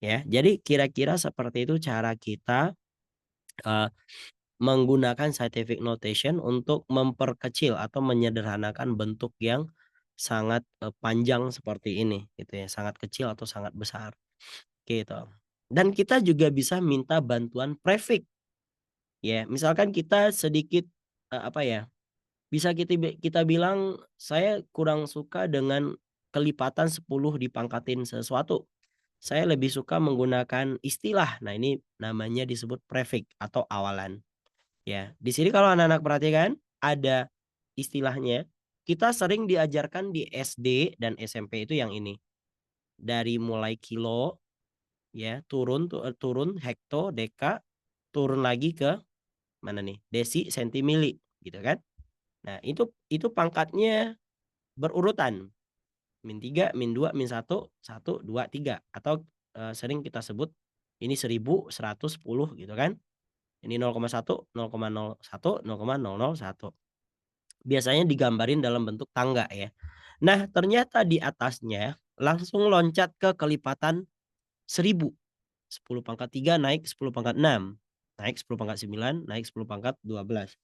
Ya, jadi kira-kira seperti itu cara kita menggunakan scientific notation untuk memperkecil atau menyederhanakan bentuk yang sangat panjang seperti ini gitu ya, sangat kecil atau sangat besar gitu. Dan kita juga bisa minta bantuan prefix ya. Misalkan kita sedikit apa ya? Bisa kita bilang saya kurang suka dengan kelipatan 10 dipangkatin sesuatu. Saya lebih suka menggunakan istilah. Nah, ini namanya disebut prefix atau awalan. Ya, di sini kalau anak-anak perhatikan ada istilahnya. Kita sering diajarkan di SD dan SMP itu yang ini. Dari mulai kilo ya, turun hekto, deka, turun lagi ke mana nih? Desi, sentimili gitu kan. Nah, itu pangkatnya berurutan. -3, -2, -1, 1, 2, 3 atau sering kita sebut ini 1000, 100, 10 gitu kan. Ini 0,1, 0,01, 0,001. Biasanya digambarin dalam bentuk tangga ya. Nah, ternyata di atasnya langsung loncat ke kelipatan 1000. 10 pangkat 3 naik 10 pangkat 6, naik 10 pangkat 9, naik 10 pangkat 12.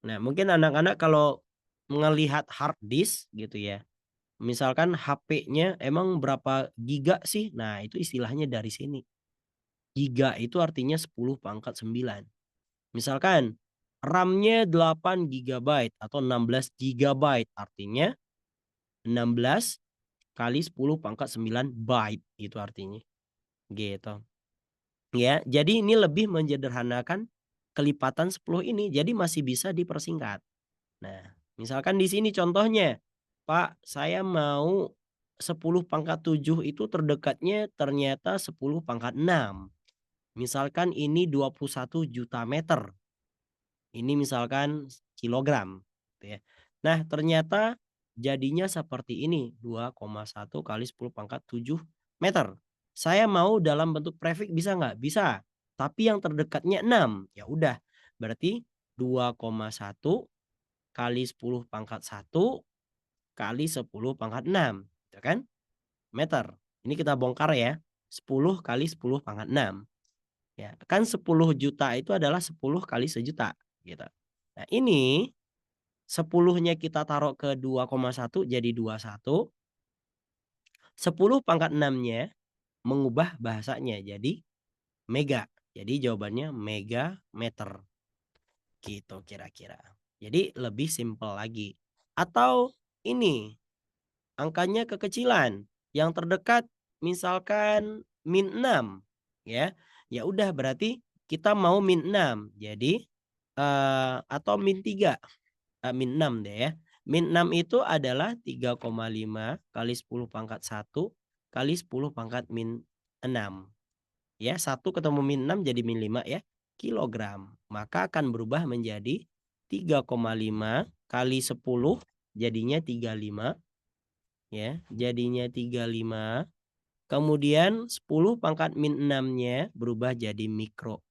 Nah, mungkin anak-anak kalau melihat hard disk gitu ya, misalkan HP-nya emang berapa giga sih? Nah, itu istilahnya dari sini. Giga itu artinya 10 pangkat 9. Misalkan RAM-nya 8 gigabyte atau 16 gigabyte, artinya 16 kali 10 pangkat 9 byte itu artinya, gitu. Ya, jadi ini lebih menyederhanakan kelipatan 10 ini, jadi masih bisa dipersingkat. Nah, misalkan di sini contohnya, "Pak, saya mau 10 pangkat 7 itu terdekatnya ternyata 10 pangkat 6." Misalkan ini 21 juta meter. Ini misalkan kilogram, gitu ya. Nah, ternyata jadinya seperti ini, 2,1 kali 10 pangkat 7 meter. Saya mau dalam bentuk prefix bisa nggak? Bisa, tapi yang terdekatnya 6. Ya udah, berarti 2,1 kali 10 pangkat 1 kali 10 pangkat 6, gitu kan, meter. Ini kita bongkar ya, 10 kali 10 pangkat 6. Ya, kan 10 juta itu adalah 10 kali sejuta, gitu. Nah, ini 10-nya kita taruh ke 2,1 jadi 21, 10 pangkat 6-nya mengubah bahasanya jadi mega. Jadi jawabannya megameter, gitu kira-kira. Jadi lebih simpel lagi. Atau ini, angkanya kekecilan, yang terdekat misalkan -6 ya. Ya udah berarti kita mau -6. Jadi atau -3. -6 deh ya. -6 itu adalah 3,5 kali 10 pangkat 1 kali 10 pangkat -6. Ya, 1 ketemu -6 jadi -5 ya, kilogram. Maka akan berubah menjadi 3,5 kali 10 jadinya 35 ya, jadinya 35. Kemudian 10 pangkat -6-nya berubah jadi mikro.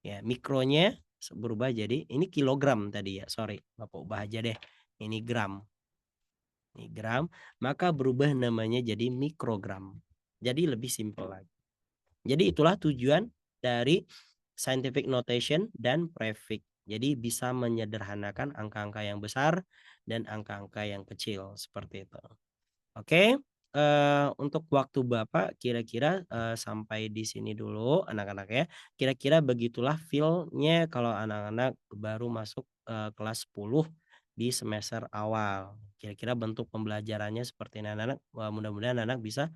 Ya, mikronya berubah jadi ini kilogram tadi ya, sorry, Bapak ubah aja deh. Ini gram. Ini gram, maka berubah namanya jadi mikrogram. Jadi lebih simpel lagi. Jadi itulah tujuan dari scientific notation dan prefix. Jadi bisa menyederhanakan angka-angka yang besar dan angka-angka yang kecil seperti itu. Oke, untuk waktu Bapak kira-kira, sampai di sini dulu anak-anak ya. Kira-kira begitulah feel-nya kalau anak-anak baru masuk, kelas 10 di semester awal. Kira-kira bentuk pembelajarannya seperti ini anak-anak, mudah-mudahan anak bisa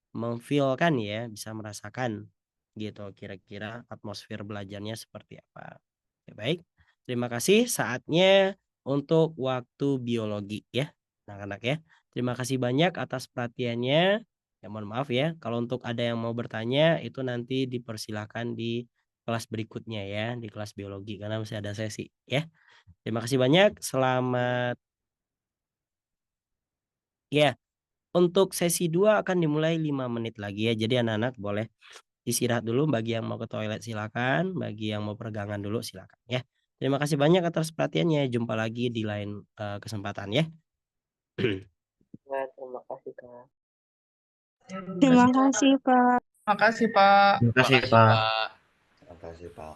meng-feel kan ya, bisa merasakan gitu kira-kira atmosfer belajarnya seperti apa. Oke baik, terima kasih saatnya untuk waktu biologi ya, anak-anak ya. Terima kasih banyak atas perhatiannya. Ya mohon maaf ya, kalau untuk ada yang mau bertanya itu nanti dipersilahkan di kelas berikutnya ya, di kelas biologi karena masih ada sesi ya. Terima kasih banyak, selamat ya. Untuk sesi 2 akan dimulai 5 menit lagi ya. Jadi anak-anak boleh istirahat dulu, bagi yang mau ke toilet silakan, bagi yang mau peregangan dulu silakan ya. Terima kasih banyak atas perhatiannya, jumpa lagi di lain, kesempatan ya. Ya, terima kasih, Kak. Terima kasih, Pak. Makasih, Pak. Terima kasih, Pak. Terima kasih, Pak.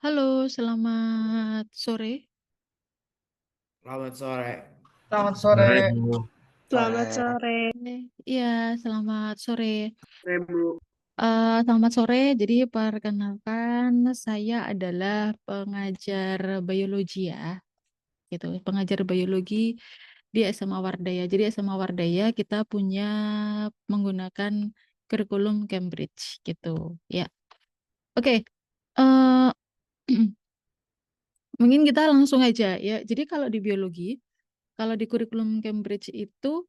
Halo, selamat sore. Selamat sore. Selamat sore. Selamat sore. Iya, selamat sore. Sore, Bu. Selamat sore. Jadi perkenalkan saya adalah pengajar biologi ya, gitu. Pengajar biologi di SMA Wardaya. Jadi SMA Wardaya kita punya menggunakan kurikulum Cambridge gitu. Ya, oke. Eh, mungkin kita langsung aja ya. Jadi kalau di biologi, kalau di kurikulum Cambridge itu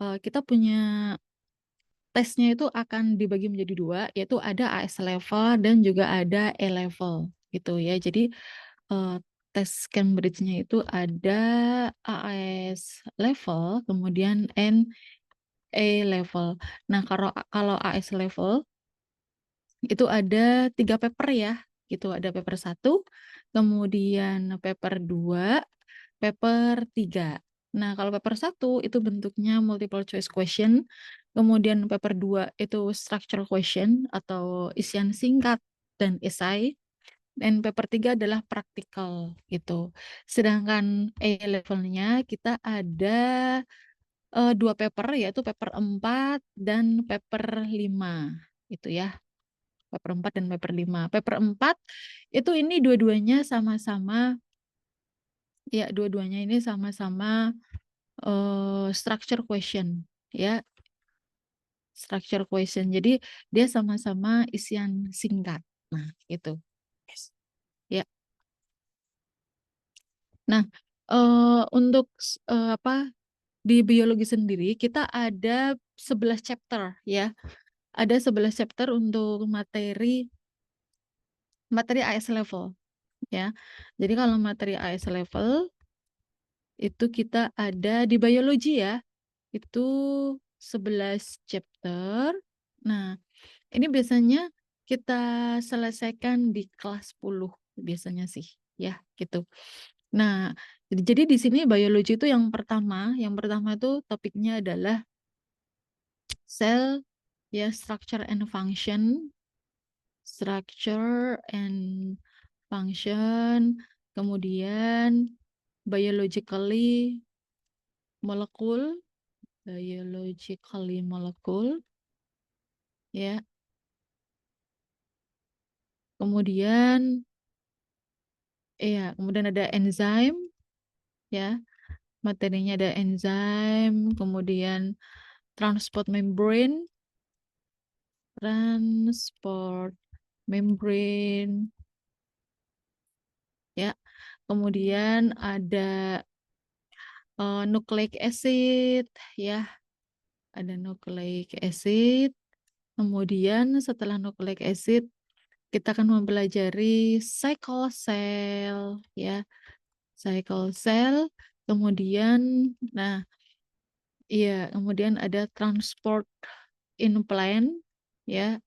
kita punya tesnya itu akan dibagi menjadi dua, yaitu ada AS level dan juga ada E level gitu ya. Jadi eh, tes Cambridge-nya itu ada AS level, kemudian E level. Nah, kalau kalau AS level itu ada 3 paper ya, gitu. Ada paper 1, kemudian paper 2, paper 3. Nah, kalau paper 1 itu bentuknya multiple choice question, kemudian paper 2 itu structural question atau isian singkat dan esai, dan paper 3 adalah praktikal gitu. Sedangkan A levelnya kita ada dua paper, yaitu paper 4 dan paper 5 itu ya. Paper 4 dan paper 5. Paper 4 itu ini dua-duanya sama-sama ya, dua-duanya ini sama-sama structure question ya, structure question. Jadi dia sama-sama isian singkat. Nah, itu. Ya. Nah, untuk apa di biologi sendiri kita ada 11 chapter ya. Ada 11 chapter untuk materi AS level ya. Jadi kalau materi AS level itu kita ada di biologi ya. Itu 11 chapter. Nah, ini biasanya kita selesaikan di kelas 10 biasanya sih ya, gitu. Nah, jadi di sini biologi itu yang pertama itu topiknya adalah cell ya, structure and function, kemudian biologically molecule ya. Kemudian ada enzim ya. Materinya ada enzim, kemudian transport membrane ya. Kemudian ada nucleic acid ya. Ada nucleic acid. Kemudian setelah nucleic acid kita akan mempelajari cycle cell ya. Cycle cell, kemudian kemudian ada transport in plant ya.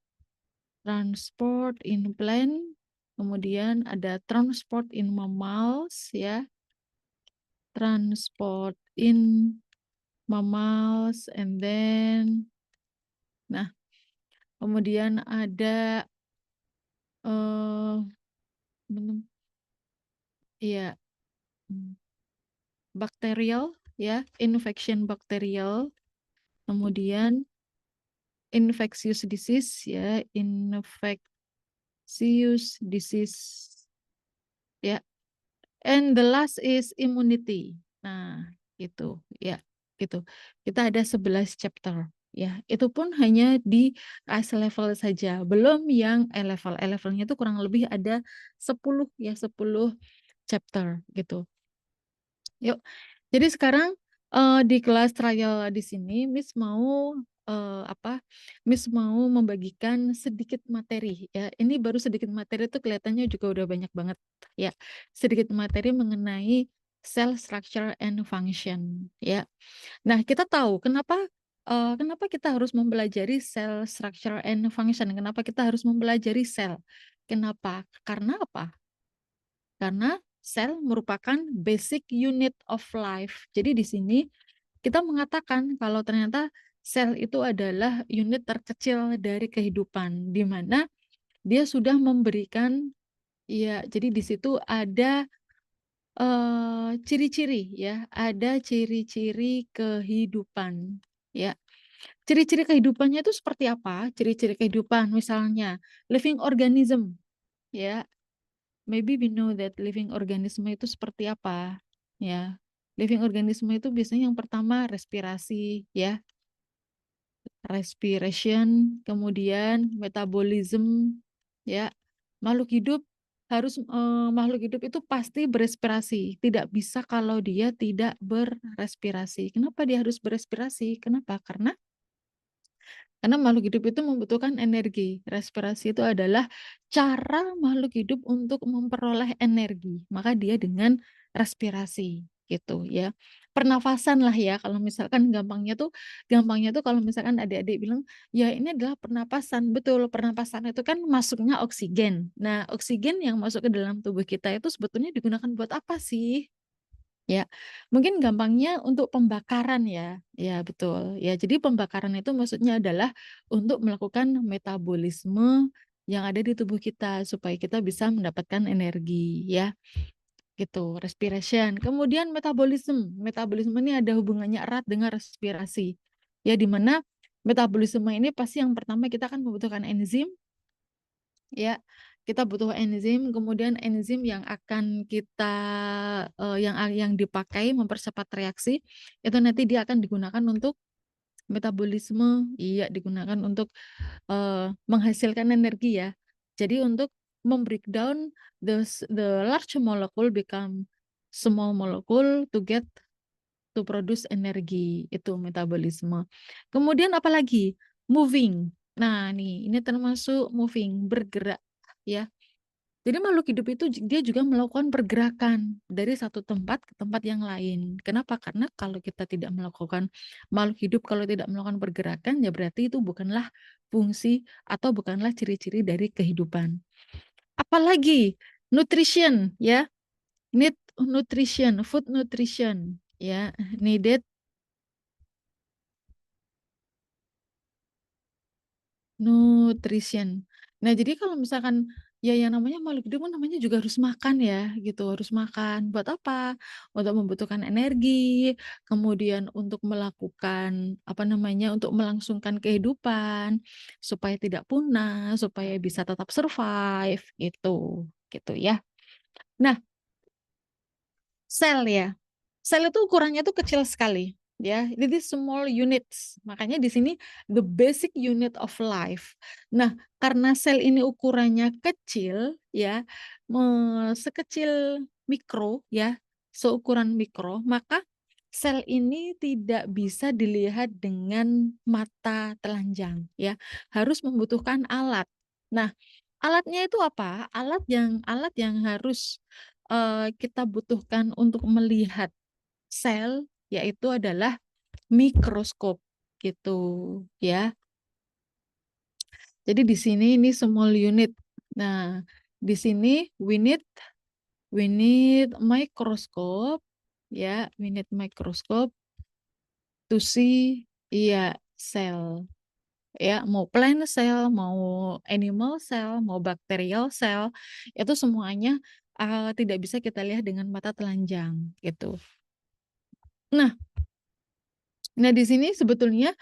Transport in plant, kemudian ada transport in mammals ya. Transport in mammals, and then kemudian ada bakterial ya, infection bakterial, kemudian infectious disease ya, ya, and the last is immunity. Nah, gitu ya, gitu. Kita ada 11 chapter ya. Itu pun hanya di AS level saja, belum yang E level. E levelnya itu kurang lebih ada 10 ya, 10 chapter gitu. Yuk. Jadi sekarang di kelas trial di sini Miss mau Miss mau membagikan sedikit materi ya. Ini baru sedikit materi, itu kelihatannya juga udah banyak banget ya. Sedikit materi mengenai cell structure and function ya. Nah, kita tahu kenapa kita harus mempelajari cell structure and function. Kenapa kita harus mempelajari sel? Kenapa? Karena apa? Karena sel merupakan basic unit of life. Jadi di sini kita mengatakan kalau ternyata sel itu adalah unit terkecil dari kehidupan, di mana dia sudah memberikan ya. Jadi di situ ada ciri-ciri ya, ada ciri-ciri kehidupan ya. Ciri-ciri kehidupannya itu seperti apa? Ciri-ciri kehidupan misalnya living organism ya. Maybe we know that living organism itu seperti apa ya. Living organism itu biasanya yang pertama respirasi ya. Respiration, kemudian metabolism ya. Makhluk hidup itu pasti berespirasi. Tidak bisa kalau dia tidak berrespirasi. Kenapa dia harus berespirasi? Kenapa? Karena makhluk hidup itu membutuhkan energi. Respirasi itu adalah cara makhluk hidup untuk memperoleh energi. Maka dia dengan respirasi gitu ya. Pernafasan lah ya, kalau misalkan gampangnya tuh kalau misalkan adik-adik bilang, ya ini adalah pernapasan. Betul, pernapasan itu kan masuknya oksigen. Nah, oksigen yang masuk ke dalam tubuh kita itu sebetulnya digunakan buat apa sih? Ya, mungkin gampangnya untuk pembakaran ya. Ya, betul. Ya, jadi pembakaran itu maksudnya adalah untuk melakukan metabolisme yang ada di tubuh kita supaya kita bisa mendapatkan energi ya. gitu, respiration. Kemudian metabolisme. Metabolisme ini ada hubungannya erat dengan respirasi. Ya, di mana metabolisme ini pasti yang pertama kita akan membutuhkan enzim, ya. Kita butuh enzim, kemudian enzim yang akan kita yang dipakai mempercepat reaksi itu nanti dia akan digunakan untuk metabolisme, iya digunakan untuk menghasilkan energi ya. Jadi untuk membreakdown the large molecule become small molecule to get to produce energi, itu metabolisme. Kemudian apalagi? Moving. Nah, ini termasuk moving, bergerak ya. Jadi makhluk hidup itu dia juga melakukan pergerakan dari satu tempat ke tempat yang lain. Kenapa? Karena kalau kita tidak melakukan makhluk hidup kalau tidak melakukan pergerakan ya berarti itu bukanlah fungsi atau bukanlah ciri-ciri dari kehidupan. Apalagi nutrition ya. Need nutrition, food nutrition ya, needed nutrition. Nah, jadi kalau misalkan ya yang namanya makhluk hidup kan namanya juga harus makan ya, gitu, harus makan. Buat apa? Untuk membutuhkan energi, kemudian untuk melakukan apa namanya, untuk melangsungkan kehidupan supaya tidak punah, supaya bisa tetap survive gitu ya. Nah, sel ya. Sel itu ukurannya tuh kecil sekali ya. Jadi small units. Makanya di sini the basic unit of life. Nah, karena sel ini ukurannya kecil ya, sekecil mikro ya, seukuran mikro, maka sel ini tidak bisa dilihat dengan mata telanjang ya. Harus membutuhkan alat. Nah, alatnya itu apa? Alat yang harus kita butuhkan untuk melihat sel yaitu adalah mikroskop gitu ya. Jadi di sini ini small unit. Nah, di sini we need microscope ya, we need microscope to see sel. Ya, mau plant cell, mau animal cell, mau bacterial cell, itu semuanya tidak bisa kita lihat dengan mata telanjang gitu. Nah, di sini sebetulnya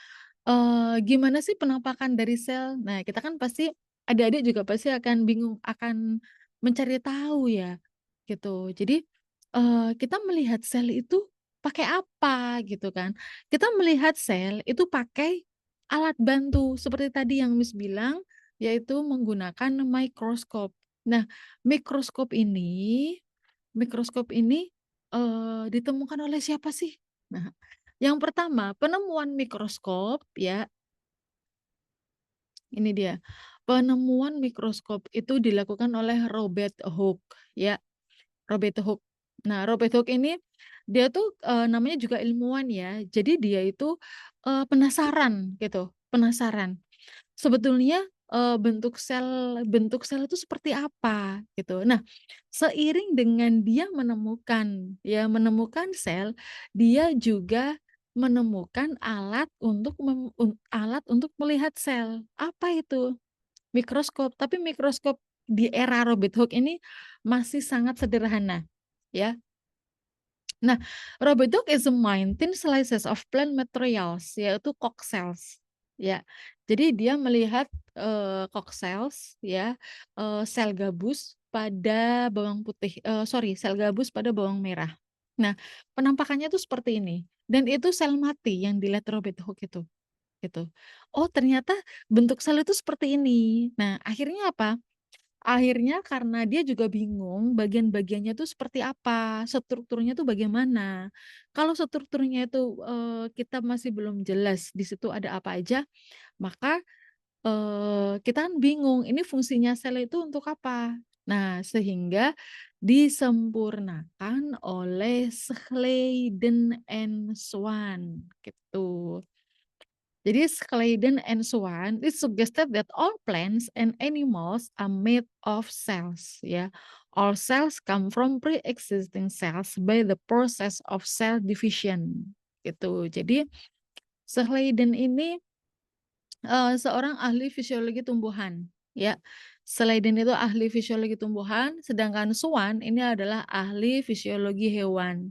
gimana sih penampakan dari sel? Nah, kita kan pasti adik-adik juga pasti akan bingung, akan mencari tahu ya, gitu. Jadi kita melihat sel itu pakai apa gitu kan? Kita melihat sel itu pakai alat bantu seperti tadi yang Miss bilang, yaitu menggunakan mikroskop. Nah, mikroskop ini ditemukan oleh siapa sih? Nah, yang pertama, penemuan mikroskop ya, ini dia. Penemuan mikroskop itu dilakukan oleh Robert Hooke ya, Robert Hooke. Nah, Robert Hooke ini dia tuh namanya juga ilmuwan ya. Jadi dia itu penasaran gitu, penasaran. Sebetulnya bentuk sel itu seperti apa gitu. Nah, seiring dengan dia menemukan sel, dia juga menemukan alat untuk melihat sel. Apa itu? Mikroskop. Tapi mikroskop di era Robert Hooke ini masih sangat sederhana, ya. Nah, Robert Hooke examined thin slices of plant materials, yaitu cork cells. Ya, jadi dia melihat cork cells, ya, sel gabus pada bawang putih, sel gabus pada bawang merah. Nah, penampakannya tuh seperti ini. Dan itu sel mati yang dilihat Robert Hooke itu, gitu. Oh, ternyata bentuk sel itu seperti ini. Nah, akhirnya apa? Akhirnya karena dia juga bingung bagian-bagiannya tuh seperti apa, strukturnya tuh bagaimana. Kalau strukturnya itu kita masih belum jelas di situ ada apa aja, maka kita kan bingung ini fungsinya sel itu untuk apa. Nah, sehingga disempurnakan oleh Schleiden and Swan gitu. Jadi Schleiden and Swan it suggested that all plants and animals are made of cells ya. All cells come from pre-existing cells by the process of cell division gitu. Jadi Schleiden ini seorang ahli fisiologi tumbuhan ya. Sladen itu ahli fisiologi tumbuhan, sedangkan Swan ini adalah ahli fisiologi hewan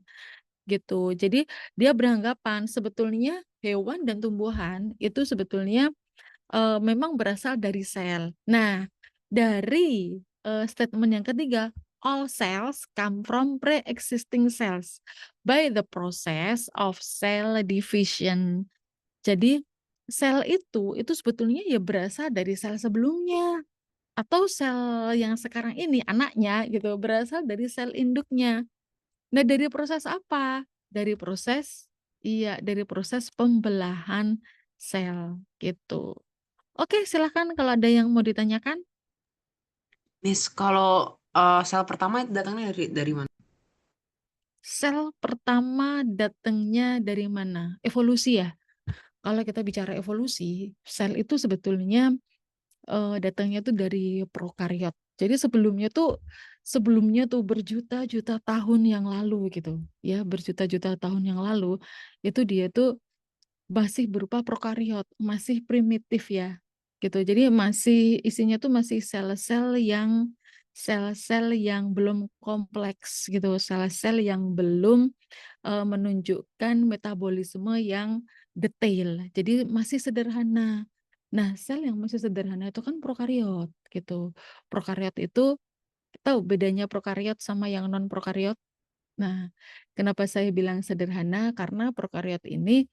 gitu. Jadi dia beranggapan sebetulnya hewan dan tumbuhan itu sebetulnya memang berasal dari sel. Nah, dari statement yang ketiga, all cells come from pre-existing cells by the process of cell division. Jadi sel itu sebetulnya ya berasal dari sel sebelumnya atau sel yang sekarang ini anaknya gitu berasal dari sel induknya. Nah, dari proses apa? Dari proses pembelahan sel gitu. Oke, silakan kalau ada yang mau ditanyakan. Miss, kalau sel pertama itu datangnya dari mana? Sel pertama datangnya dari mana? Evolusi ya. Kalau kita bicara evolusi, sel itu sebetulnya datangnya tuh dari prokariot. Jadi sebelumnya tuh berjuta-juta tahun yang lalu gitu. Ya, berjuta-juta tahun yang lalu itu dia tuh masih berupa prokariot, masih primitif ya, gitu. Jadi isinya tuh masih sel-sel yang belum kompleks gitu, sel-sel yang belum menunjukkan metabolisme yang detail. Jadi masih sederhana. Nah, sel yang masih sederhana itu kan prokariot gitu. Prokariot itu tahu bedanya prokariot sama yang non prokariot? Nah, kenapa saya bilang sederhana? Karena prokariot ini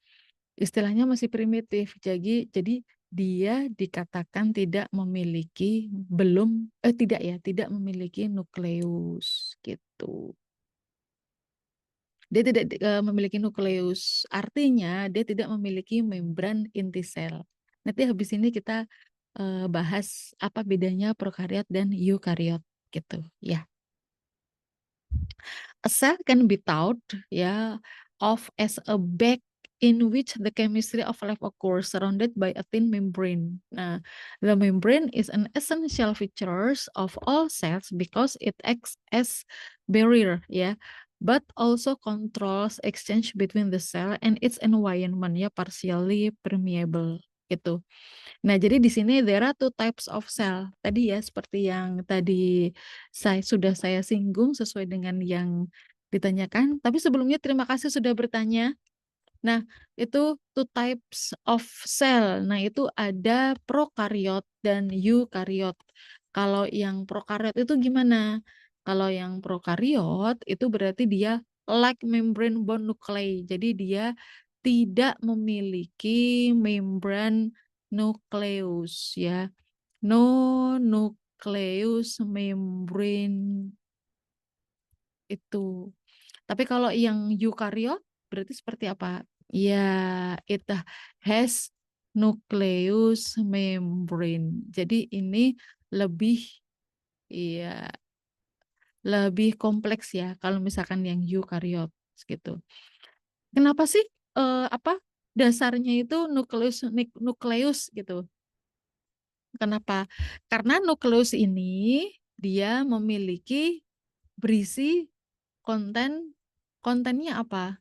istilahnya masih primitif. Jadi dia dikatakan tidak memiliki nukleus gitu. Dia tidak memiliki nukleus, artinya dia tidak memiliki membran inti sel. Nanti habis ini kita bahas apa bedanya prokariot dan eukariot gitu ya. A cell can be thought of as a bag in which the chemistry of life occurs surrounded by a thin membrane. Nah, the membrane is an essential feature of all cells because it acts as barrier but also controls exchange between the cell and its environment partially permeable gitu. Nah, jadi di sini there are two types of cell. Tadi ya seperti yang tadi sudah saya singgung sesuai dengan yang ditanyakan. Tapi sebelumnya terima kasih sudah bertanya. Nah, itu two types of cell. Nah, itu ada prokariot dan eukariot. Kalau yang prokariot itu gimana? Kalau yang prokariot itu berarti dia like membrane bond nuclei. Jadi dia tidak memiliki membran nukleus ya. No nucleus membrane itu. Tapi kalau yang eukariot berarti seperti apa? Ya, it has nucleus membrane. Jadi ini lebih lebih kompleks ya kalau misalkan yang eukariot gitu. Kenapa sih dasarnya itu nukleus gitu? Kenapa? Karena nukleus ini dia memiliki berisi kontennya apa?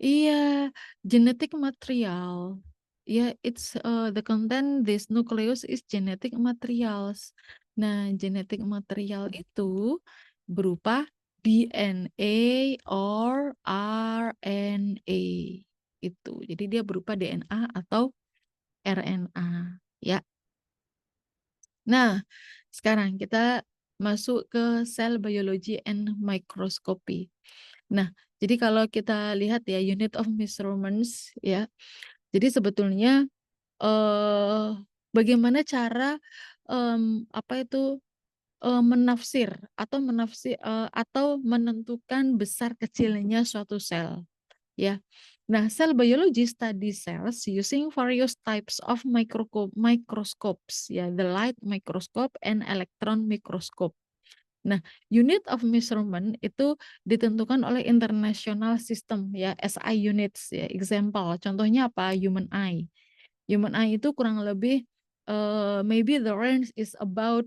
Iya, genetic material. Ya, it's the content this nucleus is genetic materials. Nah, genetic material itu berupa DNA or RNA itu. Jadi dia berupa DNA atau RNA, ya. Nah, sekarang kita masuk ke cell biology and microscopy. Nah, jadi kalau kita lihat ya unit of measurements ya. Jadi sebetulnya bagaimana cara menafsir atau menentukan besar kecilnya suatu sel ya. Nah, cell biology study cells using various types of microscopes ya, the light microscope and electron microscope. Nah, unit of measurement itu ditentukan oleh international system ya, SI units ya. Example, contohnya apa? Human eye. Human eye itu kurang lebih maybe the range is about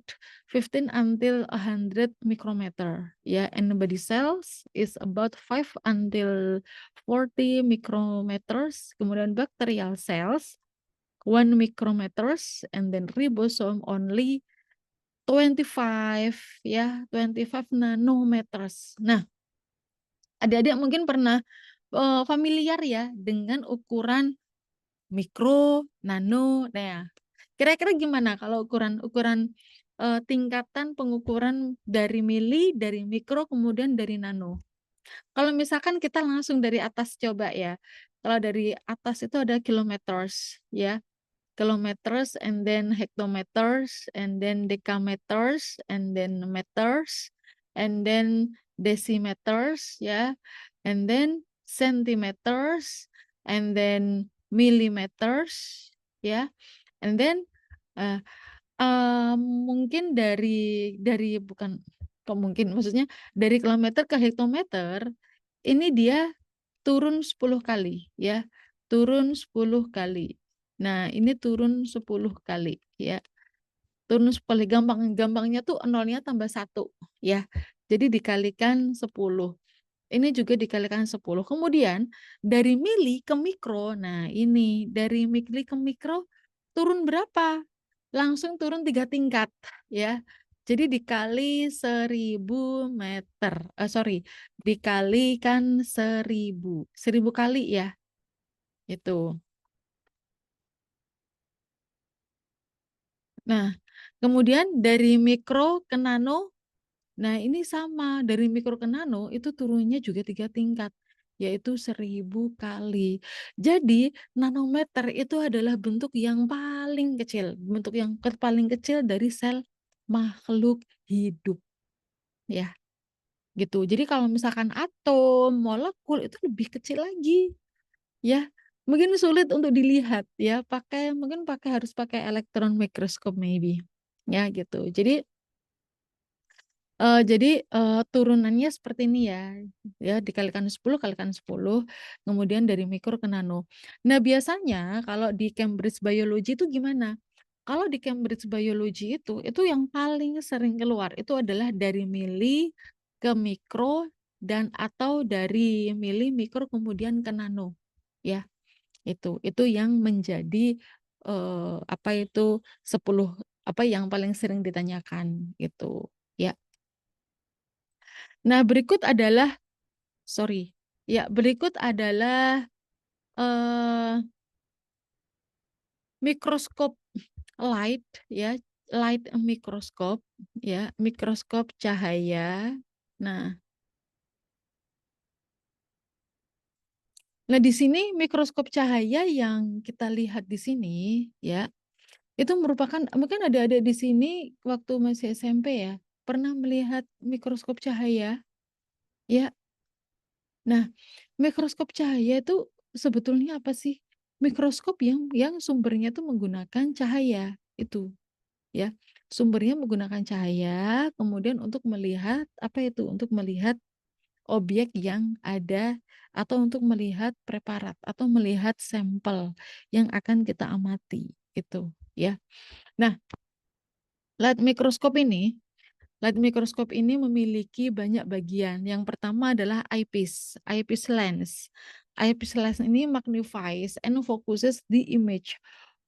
15 until 100 micrometer ya, and body cells is about 5 until 40 micrometers. Kemudian bacterial cells 1 micrometers, and then ribosome only 25 ya, 25 nanometers. Nah, adik-adik mungkin pernah familiar ya dengan ukuran mikro, nano. Nah, kira-kira gimana kalau ukuran tingkatan pengukuran dari mili, dari mikro, kemudian dari nano? Kalau misalkan kita langsung dari atas coba ya. Kalau dari atas itu ada kilometers ya. Kilometers, and then hectometers, and then decameters, and then meters, and then decimeters ya, and then centimeters, and then millimeters ya, and then mungkin dari bukan kok mungkin, maksudnya dari kilometer ke hektometer ini dia turun 10 kali ya, turun 10 kali. Nah, ini turun 10 kali ya. Turun 10 gampangnya tuh nolnya tambah 1 ya. Jadi dikalikan 10. Ini juga dikalikan 10. Kemudian dari mili ke mikro. Nah, ini dari mili ke mikro turun berapa? Langsung turun 3 tingkat ya. Jadi dikali 1000 meter. Dikalikan 1000. 1000 kali ya. Itu. Nah, kemudian dari mikro ke nano, nah ini sama, dari mikro ke nano itu turunnya juga 3 tingkat, yaitu 1000 kali. Jadi nanometer itu adalah bentuk yang paling kecil, bentuk yang paling kecil dari sel makhluk hidup. Ya, gitu. Jadi kalau misalkan atom, molekul itu lebih kecil lagi. Ya, mungkin sulit untuk dilihat ya, mungkin harus pakai elektron mikroskop maybe. Ya gitu. Jadi turunannya seperti ini ya. Ya, dikalikan 10 kalikan 10, kemudian dari mikro ke nano. Nah, biasanya kalau di Cambridge Biology itu gimana? Kalau di Cambridge Biology itu yang paling sering keluar itu adalah dari mili ke mikro dan atau dari mili, mikro kemudian ke nano. Ya. Itu yang menjadi 10 yang paling sering ditanyakan gitu ya. Nah, berikut adalah mikroskop light ya, light mikroskop ya, mikroskop cahaya. Nah, di sini mikroskop cahaya yang kita lihat di sini ya, itu merupakan, mungkin ada di sini waktu masih SMP ya, pernah melihat mikroskop cahaya ya. Nah, mikroskop cahaya itu sebetulnya apa sih? Mikroskop yang sumbernya itu menggunakan cahaya itu ya. Sumbernya menggunakan cahaya, kemudian untuk melihat untuk melihat objek yang ada atau untuk melihat preparat atau melihat sampel yang akan kita amati itu ya. Nah, light mikroskop ini memiliki banyak bagian. Yang pertama adalah eyepiece lens. Eyepiece lens ini magnifies and focuses the image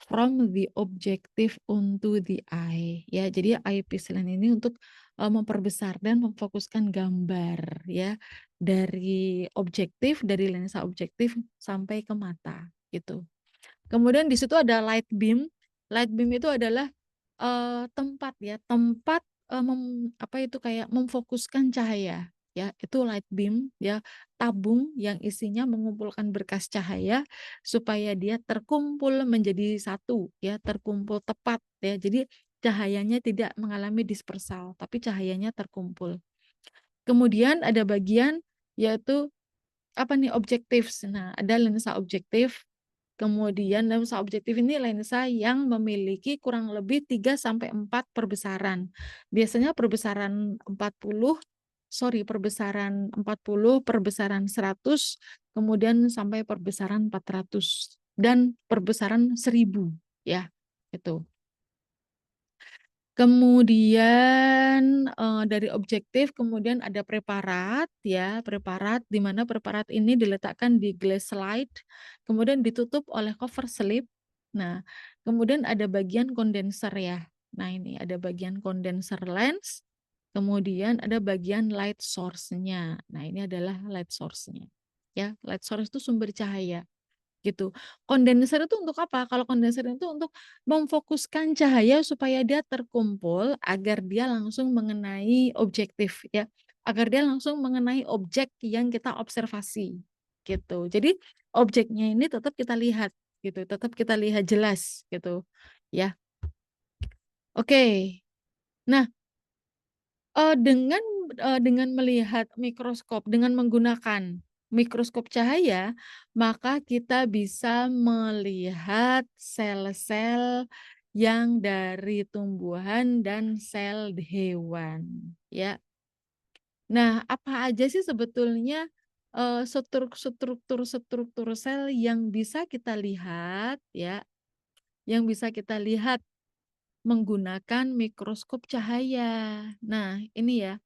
from the objective onto the eye. Ya, jadi eyepiece lens ini untuk memperbesar dan memfokuskan gambar ya dari lensa objektif sampai ke mata gitu. Kemudian di situ ada light beam. Light beam itu adalah tempat kayak memfokuskan cahaya ya, itu light beam ya, tabung yang isinya mengumpulkan berkas cahaya supaya dia terkumpul menjadi satu ya, terkumpul tepat ya. Jadi cahayanya tidak mengalami dispersal tapi cahayanya terkumpul. Kemudian ada bagian yaitu objektif. Nah, ada lensa objektif. Kemudian lensa objektif ini lensa yang memiliki kurang lebih 3-4 perbesaran. Biasanya perbesaran 40, perbesaran 100, kemudian sampai perbesaran 400 dan perbesaran 1000 ya. Itu. Kemudian dari objektif kemudian ada preparat ya, di mana preparat ini diletakkan di glass slide, kemudian ditutup oleh cover slip Nah, kemudian ada bagian kondenser ya. Nah, ini ada bagian kondenser lens, kemudian ada bagian light source-nya. Nah, ini adalah light source-nya. Ya, light source itu sumber cahaya gitu. Kondenser itu untuk apa? Kalau kondenser itu untuk memfokuskan cahaya supaya dia terkumpul agar dia langsung mengenai objektif ya, agar dia langsung mengenai objek yang kita observasi gitu. Jadi objeknya ini tetap kita lihat gitu, tetap kita lihat jelas gitu ya. Oke. Nah, dengan melihat mikroskop, dengan menggunakan mikroskop cahaya, maka kita bisa melihat sel-sel yang dari tumbuhan dan sel hewan, ya. Nah, apa aja sih sebetulnya struktur sel yang bisa kita lihat, ya, yang bisa kita lihat menggunakan mikroskop cahaya. Nah, ini ya.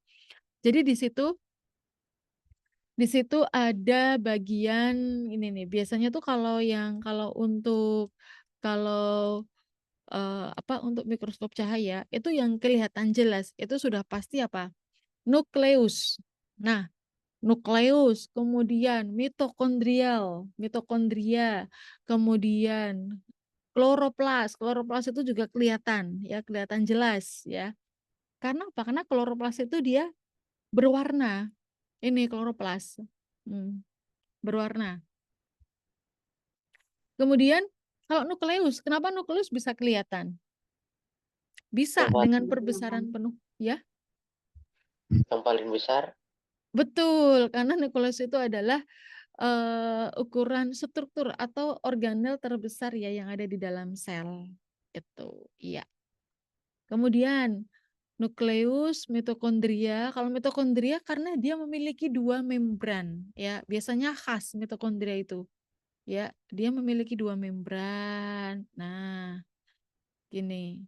Jadi di situ ada bagian ini nih. Biasanya tuh kalau untuk mikroskop cahaya itu yang kelihatan jelas itu sudah pasti apa? Nukleus. Nah, nukleus, kemudian mitokondria, kemudian kloroplas. Kloroplas itu juga kelihatan ya, kelihatan jelas ya. Karena apa? Karena kloroplas itu dia berwarna. Ini kloroplas. Berwarna. Kemudian kalau nukleus, kenapa nukleus bisa kelihatan? Bisa dengan perbesaran penuh, ya? Yang paling besar? Betul, karena nukleus itu adalah ukuran struktur atau organel terbesar ya yang ada di dalam sel. Itu, iya. Kemudian nukleus, mitokondria. Kalau mitokondria karena dia memiliki 2 membran, ya. Biasanya khas mitokondria itu. Ya, dia memiliki 2 membran. Nah, gini.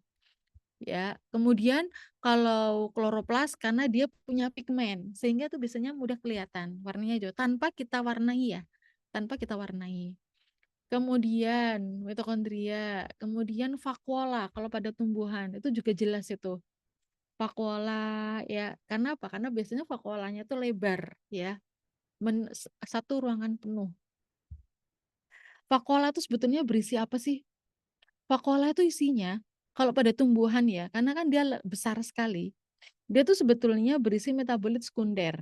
Ya, kemudian kalau kloroplas karena dia punya pigmen sehingga itu biasanya mudah kelihatan warnanya hijau tanpa kita warnai ya, tanpa kita warnai. Kemudian mitokondria, kemudian vakuola kalau pada tumbuhan itu juga jelas itu. Vakuola ya, karena apa? Karena biasanya vakuolanya itu lebar ya. Satu ruangan penuh. Vakuola itu sebetulnya berisi apa sih? Vakuola itu isinya kalau pada tumbuhan ya, karena kan dia besar sekali. Dia tuh sebetulnya berisi metabolit sekunder.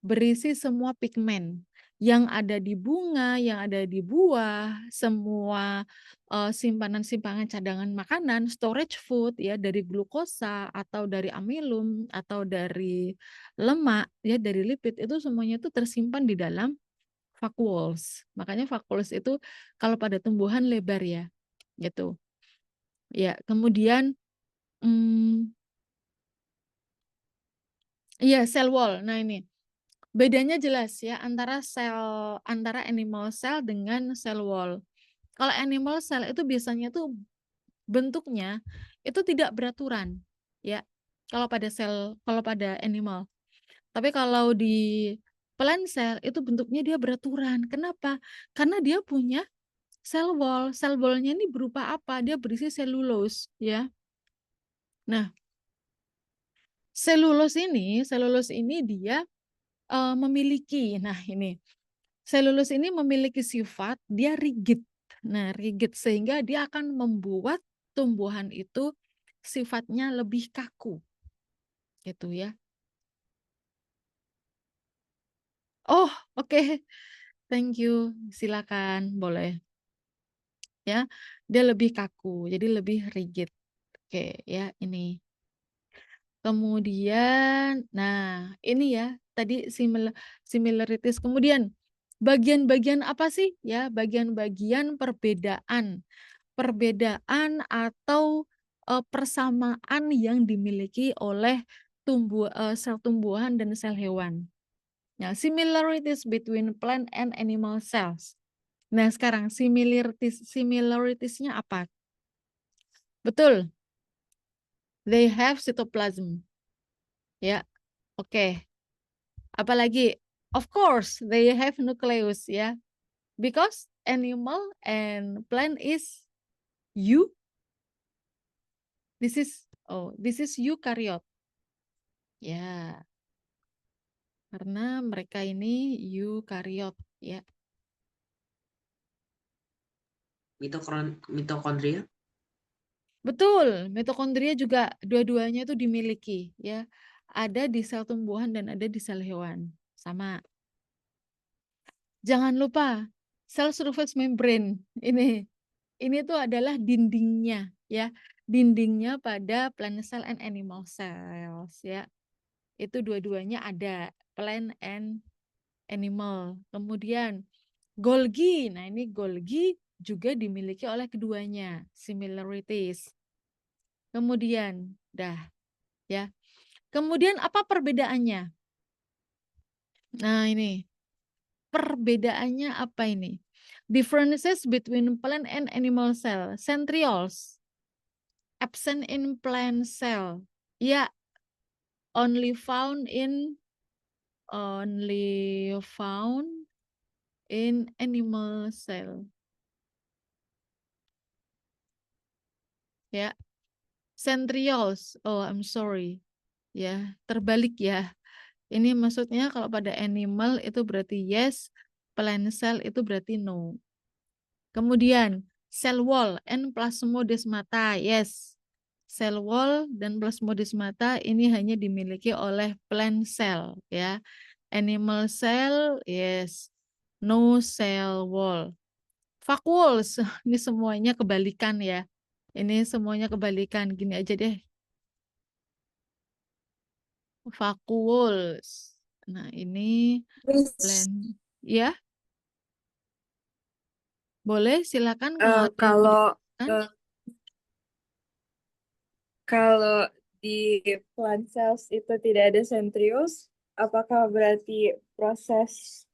Berisi semua pigmen yang ada di bunga, yang ada di buah, semua simpanan-simpanan cadangan makanan, storage food ya dari glukosa atau dari amilum atau dari lemak ya dari lipid itu semuanya itu tersimpan di dalam vacuoles. Makanya vacuoles itu kalau pada tumbuhan lebar ya, gitu. Ya, kemudian iya cell wall. Nah ini bedanya jelas ya antara animal cell dengan cell wall. Kalau animal cell itu biasanya tuh bentuknya itu tidak beraturan ya. Kalau pada animal. Tapi kalau di plant cell itu bentuknya dia beraturan. Kenapa? Karena dia punya cell wall. Cell wall-nya ini berupa apa? Dia berisi selulose ya. Nah, selulose ini dia memiliki, nah ini, selulose ini memiliki sifat dia rigid. Nah, rigid sehingga dia akan membuat tumbuhan itu sifatnya lebih kaku. Gitu ya. Oh, oke. Thank you. Silakan, boleh. Ya, dia lebih kaku, jadi lebih rigid. Oke, ya ini. Kemudian, nah ini ya tadi similarities. Kemudian bagian-bagian apa sih ya? Bagian-bagian perbedaan atau persamaan yang dimiliki oleh sel tumbuhan dan sel hewan. Nah, similarities between plant and animal cells. Nah, sekarang similaritiesnya apa? Betul. They have cytoplasm. Ya, oke. Apalagi, of course, they have nucleus ya. Because animal and plant is This is eukaryote. Ya, karena mereka ini eukaryote ya. Mitokondria. Betul, mitokondria juga dua-duanya itu dimiliki ya. Ada di sel tumbuhan dan ada di sel hewan. Sama. Jangan lupa sel surface membrane ini tuh adalah dindingnya ya. Dindingnya pada plant cell and animal cells ya. Itu dua-duanya ada, plant and animal. Kemudian Golgi. Nah, ini Golgi juga dimiliki oleh keduanya, similarities. Kemudian, ya. Kemudian apa perbedaannya? Nah, ini. Perbedaannya apa ini? Differences between plant and animal cell. Centrioles absent in plant cell. Ya, only found in animal cell. Ya. Centrioles. Oh, I'm sorry. Ya, terbalik ya. Ini maksudnya kalau pada animal itu berarti yes, plant cell itu berarti no. Kemudian cell wall and plasmodesmata, yes. Cell wall dan plasmodesmata ini hanya dimiliki oleh plant cell ya. Animal cell, yes. No cell wall. Vacuoles, ini semuanya kebalikan ya. Ini semuanya kebalikan. Gini aja deh. Vacuoles. Nah, ini plant. Ya. Boleh, silakan kalau ada yang mau Kalau ditanyakan. kalau di plant cells itu tidak ada centrioles, apakah berarti proses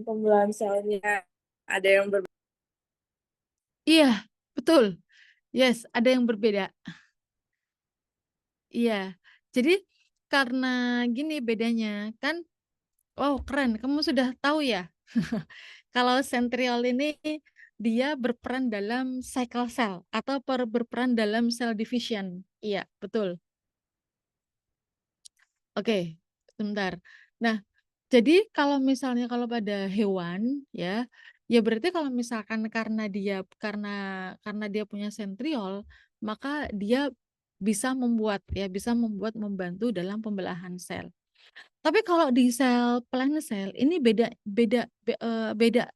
pembelahan selnya ada yang berbeda? Iya, betul. Yes, ada yang berbeda. Iya. Jadi karena gini bedanya kan, wow keren, kamu sudah tahu ya. Kalau centriole ini dia berperan dalam cycle cell atau berperan dalam cell division. Iya, betul. Oke, sebentar. Nah, jadi kalau misalnya kalau pada hewan ya, ya berarti kalau misalkan karena dia punya sentriol, maka dia bisa membuat membantu dalam pembelahan sel. Tapi kalau di sel plant cell ini beda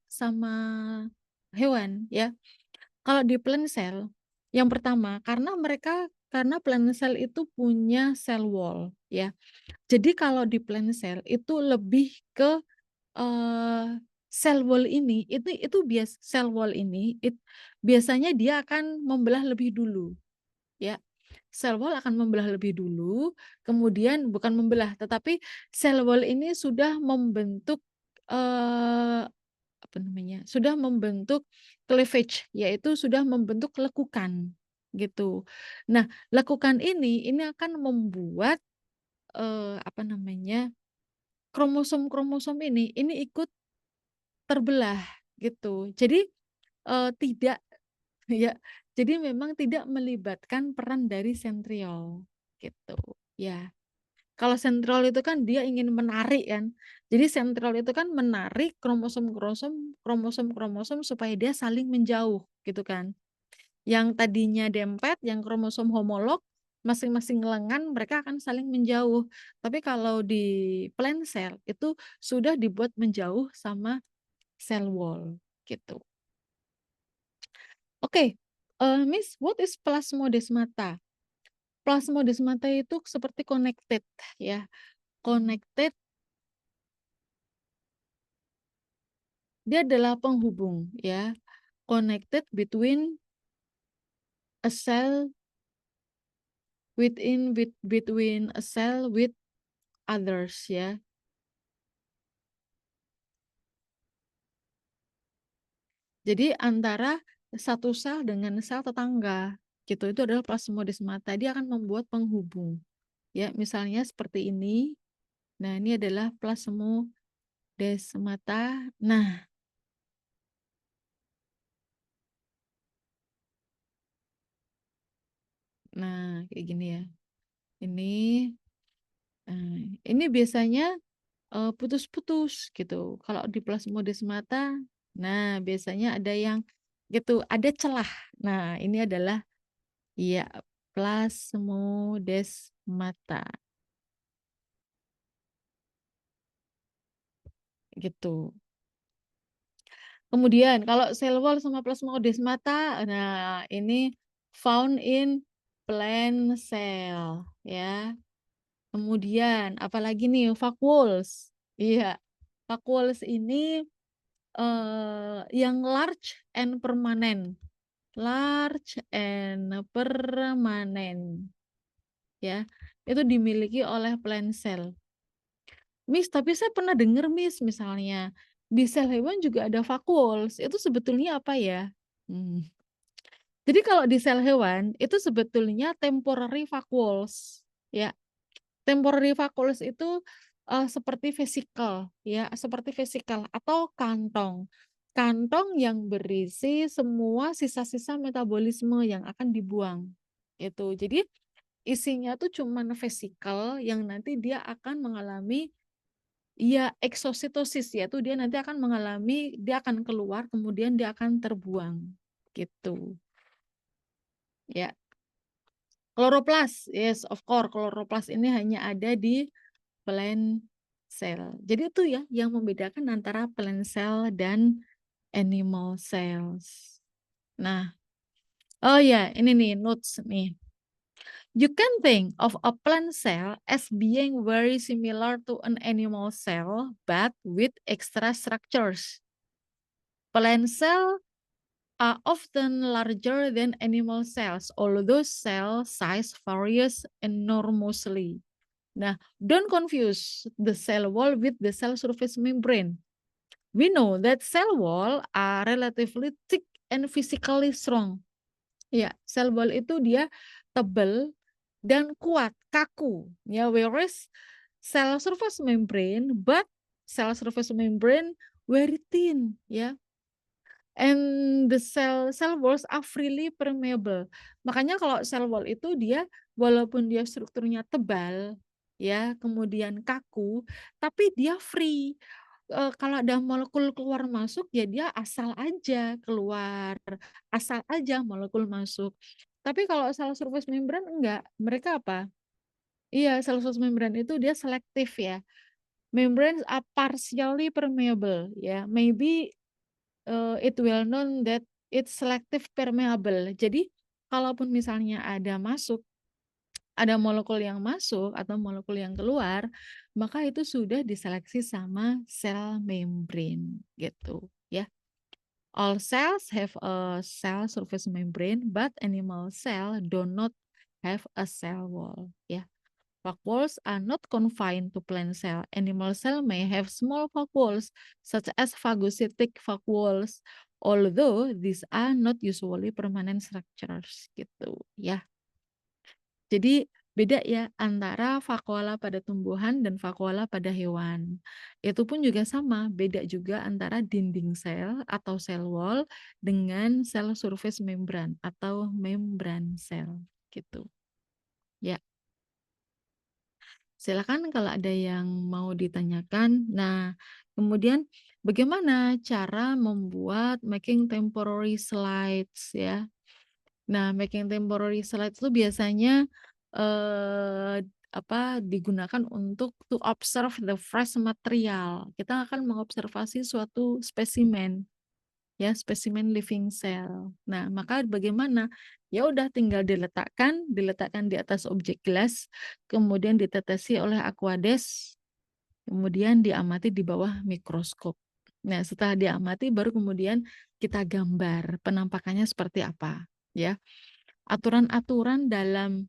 sama hewan ya. Kalau di plant cell yang pertama karena plant cell itu punya cell wall ya. Jadi kalau di plant cell itu lebih ke cell wall ini biasanya dia akan membelah lebih dulu ya. Sel wall akan membelah lebih dulu, kemudian bukan membelah, tetapi sel wall ini sudah membentuk sudah membentuk cleavage, yaitu sudah membentuk lekukan gitu. Nah, lekukan ini akan membuat kromosom-kromosom ini ikut terbelah gitu. Jadi tidak ya, jadi memang tidak melibatkan peran dari sentriol gitu. Ya. Kalau sentriol itu kan dia ingin menarik kan. Jadi sentriol itu kan menarik kromosom-kromosom supaya dia saling menjauh gitu kan. Yang tadinya dempet, yang kromosom homolog masing-masing lengan mereka akan saling menjauh. Tapi kalau di plant cell itu sudah dibuat menjauh sama cell wall gitu. Oke, Miss, what is plasmodesmata? Plasmodesmata itu seperti connected ya. Connected dia adalah penghubung ya. Connected between a cell between a cell with others ya. Jadi antara satu sel dengan sel tetangga gitu, itu adalah plasmodesmata. Dia akan membuat penghubung. Ya, misalnya seperti ini. Nah, ini adalah plasmodesmata. Nah, Nah, kayak gini ya. Ini biasanya putus-putus gitu. Kalau di plasmodesmata, nah biasanya ada yang gitu, ada celah. Nah, ini adalah ya plasmodesmata gitu. Kemudian kalau cell wall sama plasmodesmata, nah ini found in plant cell ya. Kemudian apalagi nih vacuoles. Iya, vacuoles ini yang large and permanent. Large and permanent. Ya, itu dimiliki oleh plant cell. Miss, tapi saya pernah dengar Miss, misalnya di sel hewan juga ada vacuoles. Itu sebetulnya apa ya? Hmm. Jadi kalau di sel hewan itu sebetulnya temporary vacuoles, ya. Temporary vacuoles itu seperti vesikel, ya, seperti vesikel atau kantong. Kantong yang berisi semua sisa-sisa metabolisme yang akan dibuang. Itu. Jadi isinya tuh cuman vesikel yang nanti dia akan mengalami ya eksositosis, yaitu dia nanti akan mengalami, dia akan keluar, kemudian dia akan terbuang. Gitu. Ya. Kloroplas, yes, of course, kloroplas ini hanya ada di plant cell. Jadi itu ya yang membedakan antara plant cell dan animal cells. Nah, oh ya, ini nih notes nih. You can think of a plant cell as being very similar to an animal cell, but with extra structures. Plant cells are often larger than animal cells, although cell size varies enormously. Now, don't confuse the cell wall with the cell surface membrane. We know that cell wall are relatively thick and physically strong. Ya, cell wall itu dia tebal dan kuat, kaku. Ya, whereas cell surface membrane, but cell surface membrane very thin. Ya, and the cell walls are freely permeable. Makanya kalau cell wall itu dia walaupun dia strukturnya tebal ya, kemudian kaku, tapi dia free. Kalau ada molekul keluar masuk ya dia asal aja keluar, asal aja molekul masuk. Tapi kalau cell surface membrane enggak, mereka apa? Iya, cell surface membrane itu dia selektif ya. Membranes are partially permeable ya. Maybe it well known that it's selective permeable. Jadi kalaupun misalnya ada molekul yang masuk atau molekul yang keluar, maka itu sudah diseleksi sama sel membrane gitu ya. All cells have a cell surface membrane, but animal cell do not have a cell wall ya. Vacuoles are not confined to plant cell. Animal cell may have small vacuoles, such as phagocytic vacuoles, although these are not usually permanent structures. Gitu ya. Jadi beda ya antara vakuola pada tumbuhan dan vakuola pada hewan. Itu pun juga sama, beda juga antara dinding sel atau cell wall dengan sel surface membran atau membran sel. Gitu. Ya. Silakan kalau ada yang mau ditanyakan. Nah, kemudian bagaimana cara membuat making temporary slides ya? Nah, making temporary slides itu biasanya digunakan untuk to observe the fresh material. Kita akan mengobservasi suatu spesimen ya, spesimen living cell. Nah, maka bagaimana? Ya udah tinggal diletakkan di atas objek gelas, kemudian ditetesi oleh aquades, kemudian diamati di bawah mikroskop. Nah, setelah diamati baru kemudian kita gambar penampakannya seperti apa, ya. Aturan-aturan dalam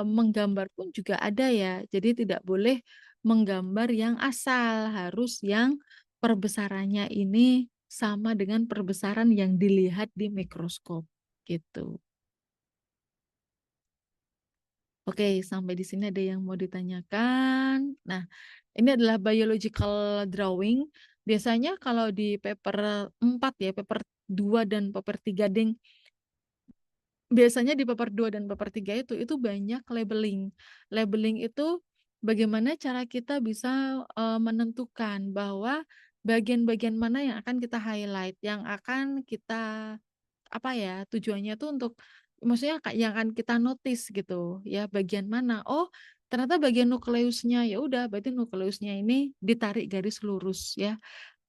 menggambar pun juga ada ya. Jadi tidak boleh menggambar yang asal, harus yang perbesarannya ini sama dengan perbesaran yang dilihat di mikroskop gitu. Oke, sampai di sini ada yang mau ditanyakan. Nah, ini adalah biological drawing. Biasanya kalau di paper 4 ya, paper 2 dan paper 3 ding biasanya di paper 2 dan paper 3 itu banyak labeling. Labeling itu bagaimana cara kita bisa menentukan bahwa bagian-bagian mana yang akan kita highlight, yang akan kita apa ya, tujuannya tuh untuk maksudnya yang akan kita notice gitu ya, bagian mana. Oh, ternyata bagian nukleusnya, ya udah berarti nukleusnya ini ditarik garis lurus ya,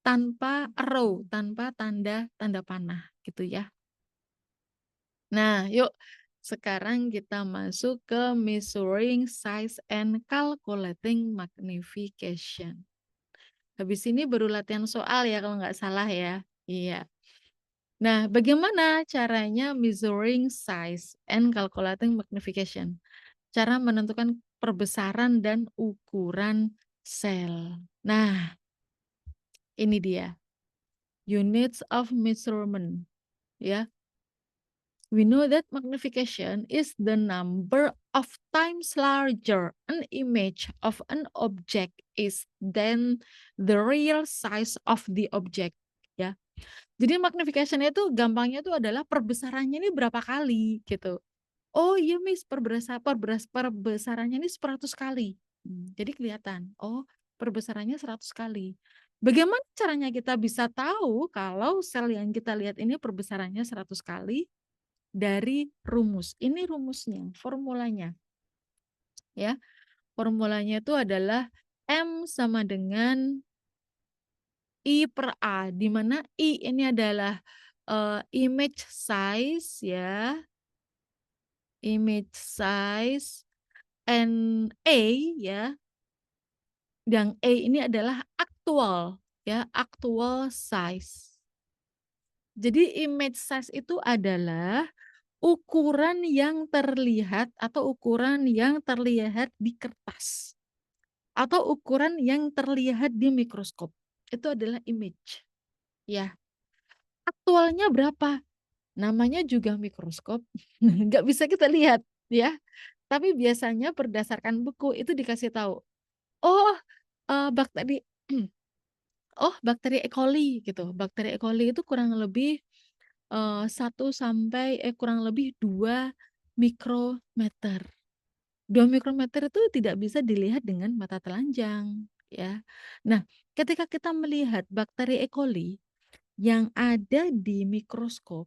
tanpa arrow, tanpa tanda panah gitu ya. Nah, yuk sekarang kita masuk ke measuring size and calculating magnification. Habis ini baru latihan soal ya kalau nggak salah ya. Iya. Nah, bagaimana caranya measuring size and calculating magnification? Cara menentukan perbesaran dan ukuran sel. Nah, ini dia. Units of measurement. Ya. We know that magnification is the number of times larger an image of an object is than the real size of the object. Ya. Jadi magnification itu gampangnya itu adalah perbesarannya ini berapa kali gitu. Oh iya Miss, perbesarannya ini 100 kali. Jadi kelihatan, oh perbesarannya 100 kali. Bagaimana caranya kita bisa tahu kalau sel yang kita lihat ini perbesarannya 100 kali? Dari rumus. Ini rumusnya, formulanya. Ya. Formulanya itu adalah M sama dengan I per A, di mana I ini adalah image size ya. Image size and A ya. Dan A ini adalah actual ya, actual size. Jadi image size itu adalah ukuran yang terlihat atau ukuran yang terlihat di kertas atau ukuran yang terlihat di mikroskop. Itu adalah image. Ya. Aktualnya berapa? Namanya juga mikroskop. Nggak bisa kita lihat ya. Tapi biasanya berdasarkan buku itu dikasih tahu. Oh, bakteri bakteri E. coli gitu. Bakteri E. coli itu kurang lebih 1 sampai kurang lebih 2 mikrometer. 2 mikrometer itu tidak bisa dilihat dengan mata telanjang ya. Nah, ketika kita melihat bakteri E. coli yang ada di mikroskop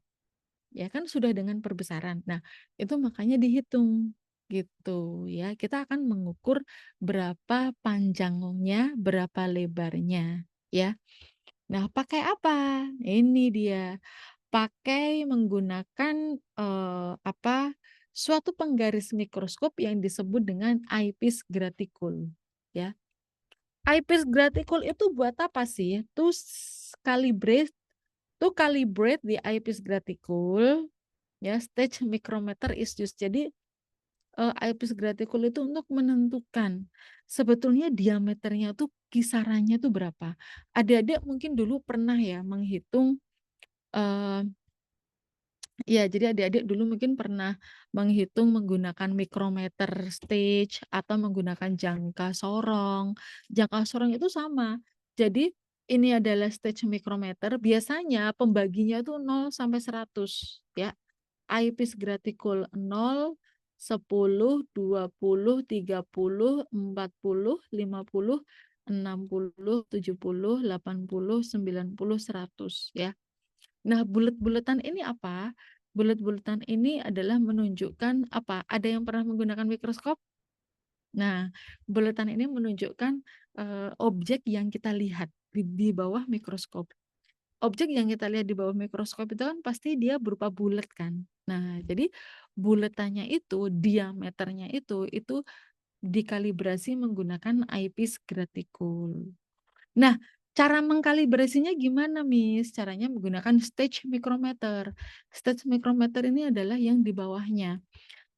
ya kan sudah dengan perbesaran. Nah, itu makanya dihitung gitu ya. Kita akan mengukur berapa panjangnya, berapa lebarnya ya. Nah, pakai apa? Ini dia. Pakai menggunakan suatu penggaris mikroskop yang disebut dengan eyepiece graticule ya. Eyepiece graticule itu buat apa sih? Calibrate the eyepiece graticule ya, stage micrometer is used. Jadi eyepiece graticule itu untuk menentukan sebetulnya diameternya tuh kisarannya tuh berapa. Adik-adik mungkin dulu pernah ya menghitung ya, jadi adik-adik dulu mungkin pernah menghitung menggunakan mikrometer stage atau menggunakan jangka sorong. Jangka sorong itu sama. Jadi ini adalah stage mikrometer. Biasanya pembaginya itu 0 sampai 100 ya. Eyepiece graticule 0, 10, 20, 30, 40, 50, 60, 70, 80, 90, 100 ya. Nah, bulet-buletan ini apa? Bulet-buletan ini adalah menunjukkan apa? Ada yang pernah menggunakan mikroskop? Nah, buletan ini menunjukkan objek yang kita lihat di bawah mikroskop. Objek yang kita lihat di bawah mikroskop itu kan pasti dia berupa bulet kan. Nah, jadi buletannya itu, diameternya itu dikalibrasi menggunakan eyepiece graticule. Nah, cara mengkalibrasinya gimana, Miss? Caranya menggunakan stage micrometer. Stage micrometer ini adalah yang di bawahnya.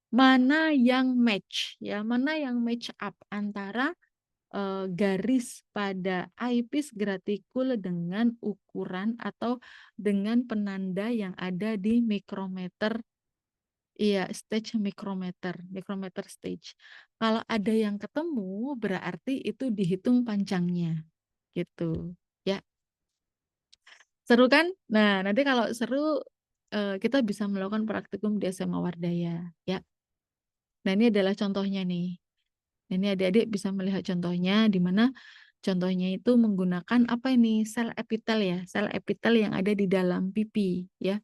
Mana yang match, ya? Mana yang match up antara garis pada eyepiece graticule dengan ukuran atau dengan penanda yang ada di micrometer. Iya, stage micrometer stage. Kalau ada yang ketemu, berarti itu dihitung panjangnya. Gitu ya, seru kan? Nah, nanti kalau seru kita bisa melakukan praktikum di SMA Wardaya ya. Nah, ini adalah contohnya nih. Nah, ini adik-adik bisa melihat contohnya di mana contohnya itu menggunakan apa ini? Sel epitel ya, sel epitel yang ada di dalam pipi ya.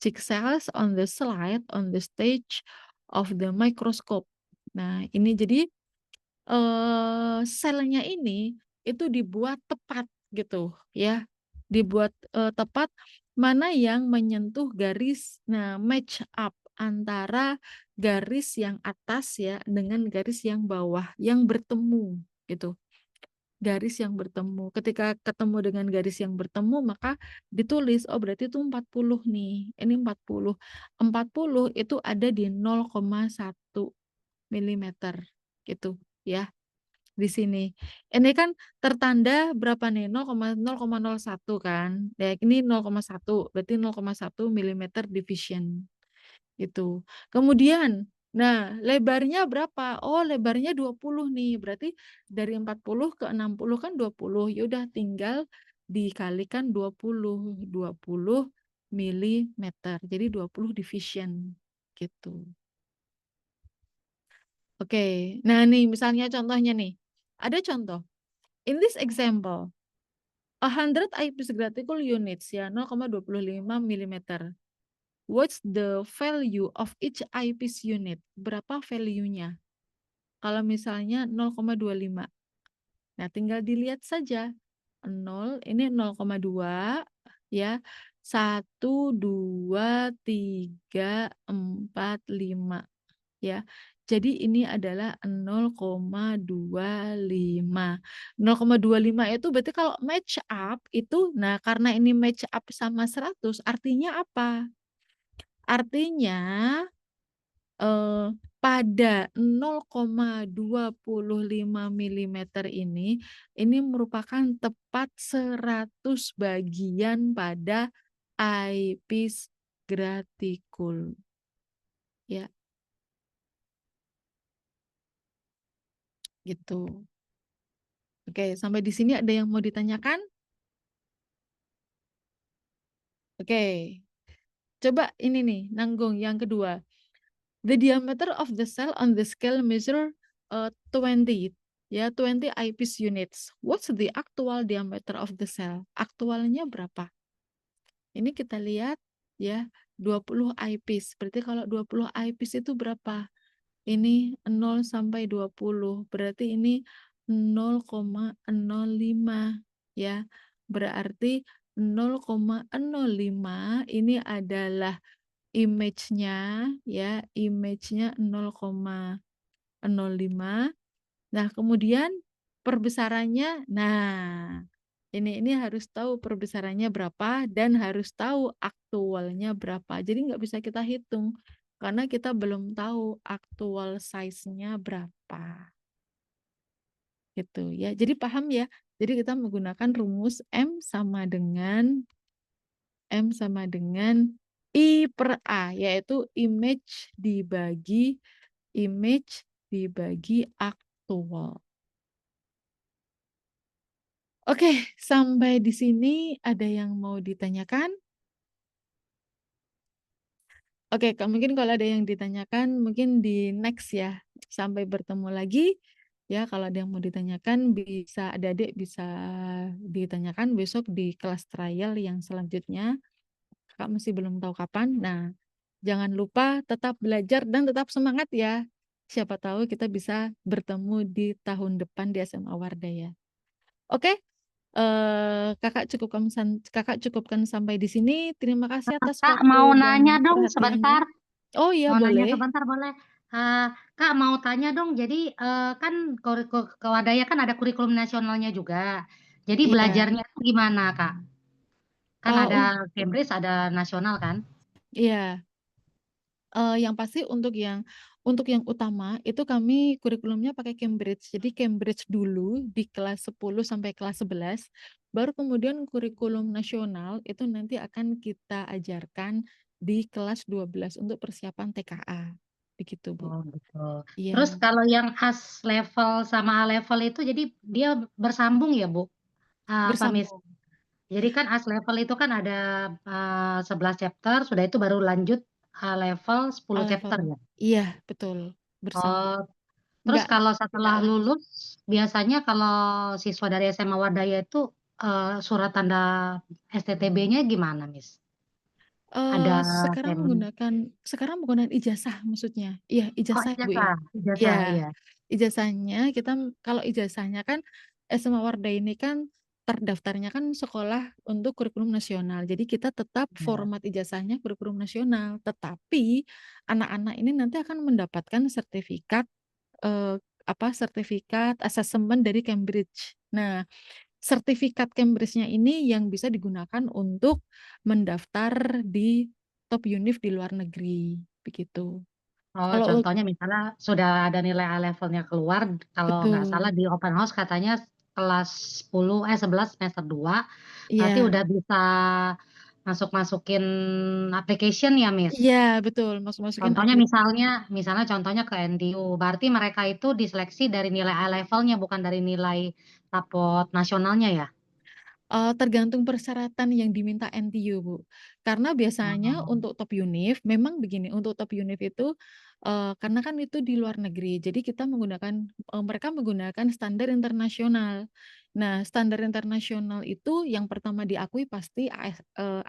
Chick cells on the slide on the stage of the microscope. Nah, ini jadi selnya ini itu dibuat tepat gitu ya. Dibuat tepat mana yang menyentuh garis, nah match up antara garis yang atas ya dengan garis yang bawah yang bertemu gitu. Garis yang bertemu. Ketika ketemu dengan garis yang bertemu maka ditulis oh berarti itu 40 nih. Ini 40. 40 itu ada di 0,1 mm gitu ya. Di sini. Ini kan tertanda berapa nih? 0,01 kan. Ya, ini 0,1, berarti 0,1 mm division. Gitu. Kemudian, nah lebarnya berapa? Oh lebarnya 20 nih. Berarti dari 40 ke 60 kan 20. Ya udah tinggal dikalikan 20. 20 mm. Jadi 20 division. Gitu. Oke. Nah nih misalnya contohnya nih. Ada contoh. In this example, 100 eyepiece graticle units ya 0,25 mm. What's the value of each eyepiece unit? Berapa value-nya? Kalau misalnya 0,25. Nah, tinggal dilihat saja. 0 ini 0,2 ya. 1 2 3 4 5 ya. Jadi ini adalah 0,25. 0,25 itu berarti kalau match up itu, nah karena ini match up sama 100, artinya apa? Artinya pada 0,25 mm ini merupakan tepat 100 bagian pada eyepiece graticule. Ya. Gitu. Oke, sampai di sini ada yang mau ditanyakan? Oke. Coba ini nih, nanggung yang kedua. The diameter of the cell on the scale measure 20 ya, 20 eyepiece units. What's the actual diameter of the cell? Aktualnya berapa? Ini kita lihat ya, 20 eyepiece. Berarti kalau 20 eyepiece itu berapa? Ini 0 sampai 20. Berarti ini 0,05 ya. Berarti 0,05 ini adalah image-nya ya, image-nya 0,05. Nah, kemudian perbesarannya, nah ini harus tahu perbesarannya berapa dan harus tahu aktualnya berapa. Jadi nggak bisa kita hitung karena kita belum tahu aktual size-nya berapa. Gitu ya. Jadi paham ya. Jadi kita menggunakan rumus M sama dengan I per A, yaitu image dibagi aktual. Oke, sampai di sini ada yang mau ditanyakan? Oke, mungkin kalau ada yang ditanyakan, mungkin di next ya. Sampai bertemu lagi. Ya, kalau ada yang mau ditanyakan, bisa adik-adik bisa ditanyakan besok di kelas trial yang selanjutnya. Kakak masih belum tahu kapan. Nah, jangan lupa tetap belajar dan tetap semangat ya. Siapa tahu kita bisa bertemu di tahun depan di SMA Wardaya. Oke, kakak cukupkan sampai di sini. Terima kasih atas Kak, waktu mau dan nanya dong perhatiannya. sebentar. Oh iya, Mau nanya boleh. sebentar boleh. Kak, mau tanya dong. Jadi kan ke Wadaya kan ada kurikulum nasionalnya juga. Jadi Iya. belajarnya itu gimana, Kak? Kan ada Oh, Cambridge, ada nasional kan? iya. Yang pasti untuk yang utama itu kami kurikulumnya pakai Cambridge. Jadi Cambridge dulu di kelas 10 sampai kelas 11, baru kemudian kurikulum nasional itu nanti akan kita ajarkan di kelas 12 untuk persiapan TKA. Begitu, Bu. Oh gitu. Iya, Terus kalau yang AS level sama A level itu jadi dia bersambung ya, Bu? Apa Miss? bersambung. Jadi kan AS level itu kan ada 11 chapter, sudah itu baru lanjut A level 10 chapter A-level. ya. Iya, betul. Bersama. Oh, terus Enggak, kalau tidak setelah lanjut. lulus, biasanya kalau siswa dari SMA Wadaya itu surat tanda STTB-nya gimana, Miss? Ada Sekarang menggunakan ijazah maksudnya. Iya, oh ijazah Bu ya. ijazah, ijazah Ya, iya. ijazahnya kalau ijazahnya kan SMA Wardah ini kan terdaftarnya kan sekolah untuk kurikulum nasional. Jadi kita tetap Ya. format ijazahnya kurikulum nasional, tetapi anak-anak ini nanti akan mendapatkan sertifikat sertifikat asesmen dari Cambridge. Nah, sertifikat Cambridge-nya ini yang bisa digunakan untuk mendaftar di top univ di luar negeri, begitu. Oh, Kalau contohnya misalnya sudah ada nilai A levelnya keluar, kalau nggak salah betul, di open house katanya kelas 11 semester 2, berarti iya, udah bisa masukin application ya, Miss? iya betul, masukin Contohnya aplikasi. misalnya contohnya ke NTU, berarti mereka itu diseleksi dari nilai A levelnya bukan dari nilai rapot nasionalnya ya? Tergantung persyaratan yang diminta NTU, Bu. Karena biasanya Oh, untuk top univ, memang begini, untuk top univ itu karena kan itu di luar negeri, jadi kita mereka menggunakan standar internasional. Nah, standar internasional itu yang pertama diakui pasti A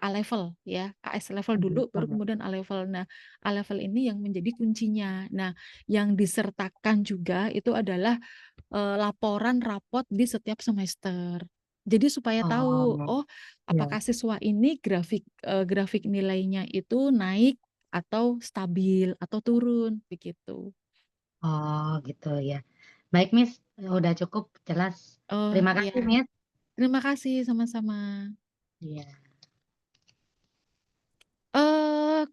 level ya, AS level dulu, gitu baru ya. kemudian A level. Nah, A level ini yang menjadi kuncinya. Nah, yang disertakan juga itu adalah laporan rapot di setiap semester. Jadi supaya tahu, Oh, oh ya. apakah siswa ini grafik nilainya itu naik atau stabil atau turun begitu. Oh, gitu ya. Baik, Miss, udah cukup jelas. Oh Terima iya, kasih, Miss. terima kasih sama-sama. Iya. Eh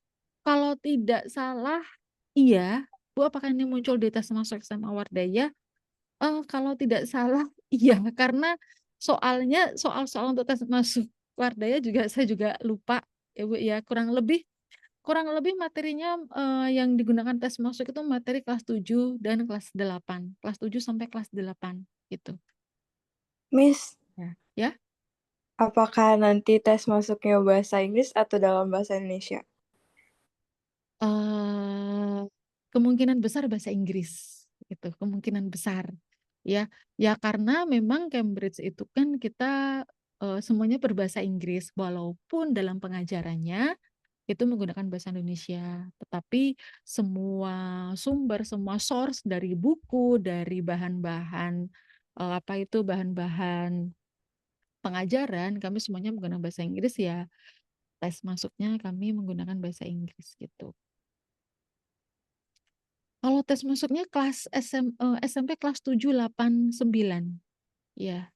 kalau tidak salah, iya, Bu, apakah ini muncul di tes masuk SMA Wardaya? Kalau tidak salah, iya, karena soal-soal untuk tes masuk Wardaya juga saya juga lupa ya Bu ya, kurang lebih materinya yang digunakan tes masuk itu materi kelas 7 dan kelas 8. Kelas 7 sampai kelas 8 gitu. Miss, Ya. Ya. apakah nanti tes masuknya bahasa Inggris atau dalam bahasa Indonesia? Kemungkinan besar bahasa Inggris gitu, kemungkinan besar. Ya, ya karena memang Cambridge itu kan kita semuanya berbahasa Inggris walaupun dalam pengajarannya itu menggunakan bahasa Indonesia, tetapi semua sumber, semua source dari buku, dari bahan-bahan bahan-bahan pengajaran kami semuanya menggunakan bahasa Inggris ya. Tes masuknya kami menggunakan bahasa Inggris gitu. Kalau tes masuknya kelas SMP kelas 7, 8, 9. Ya,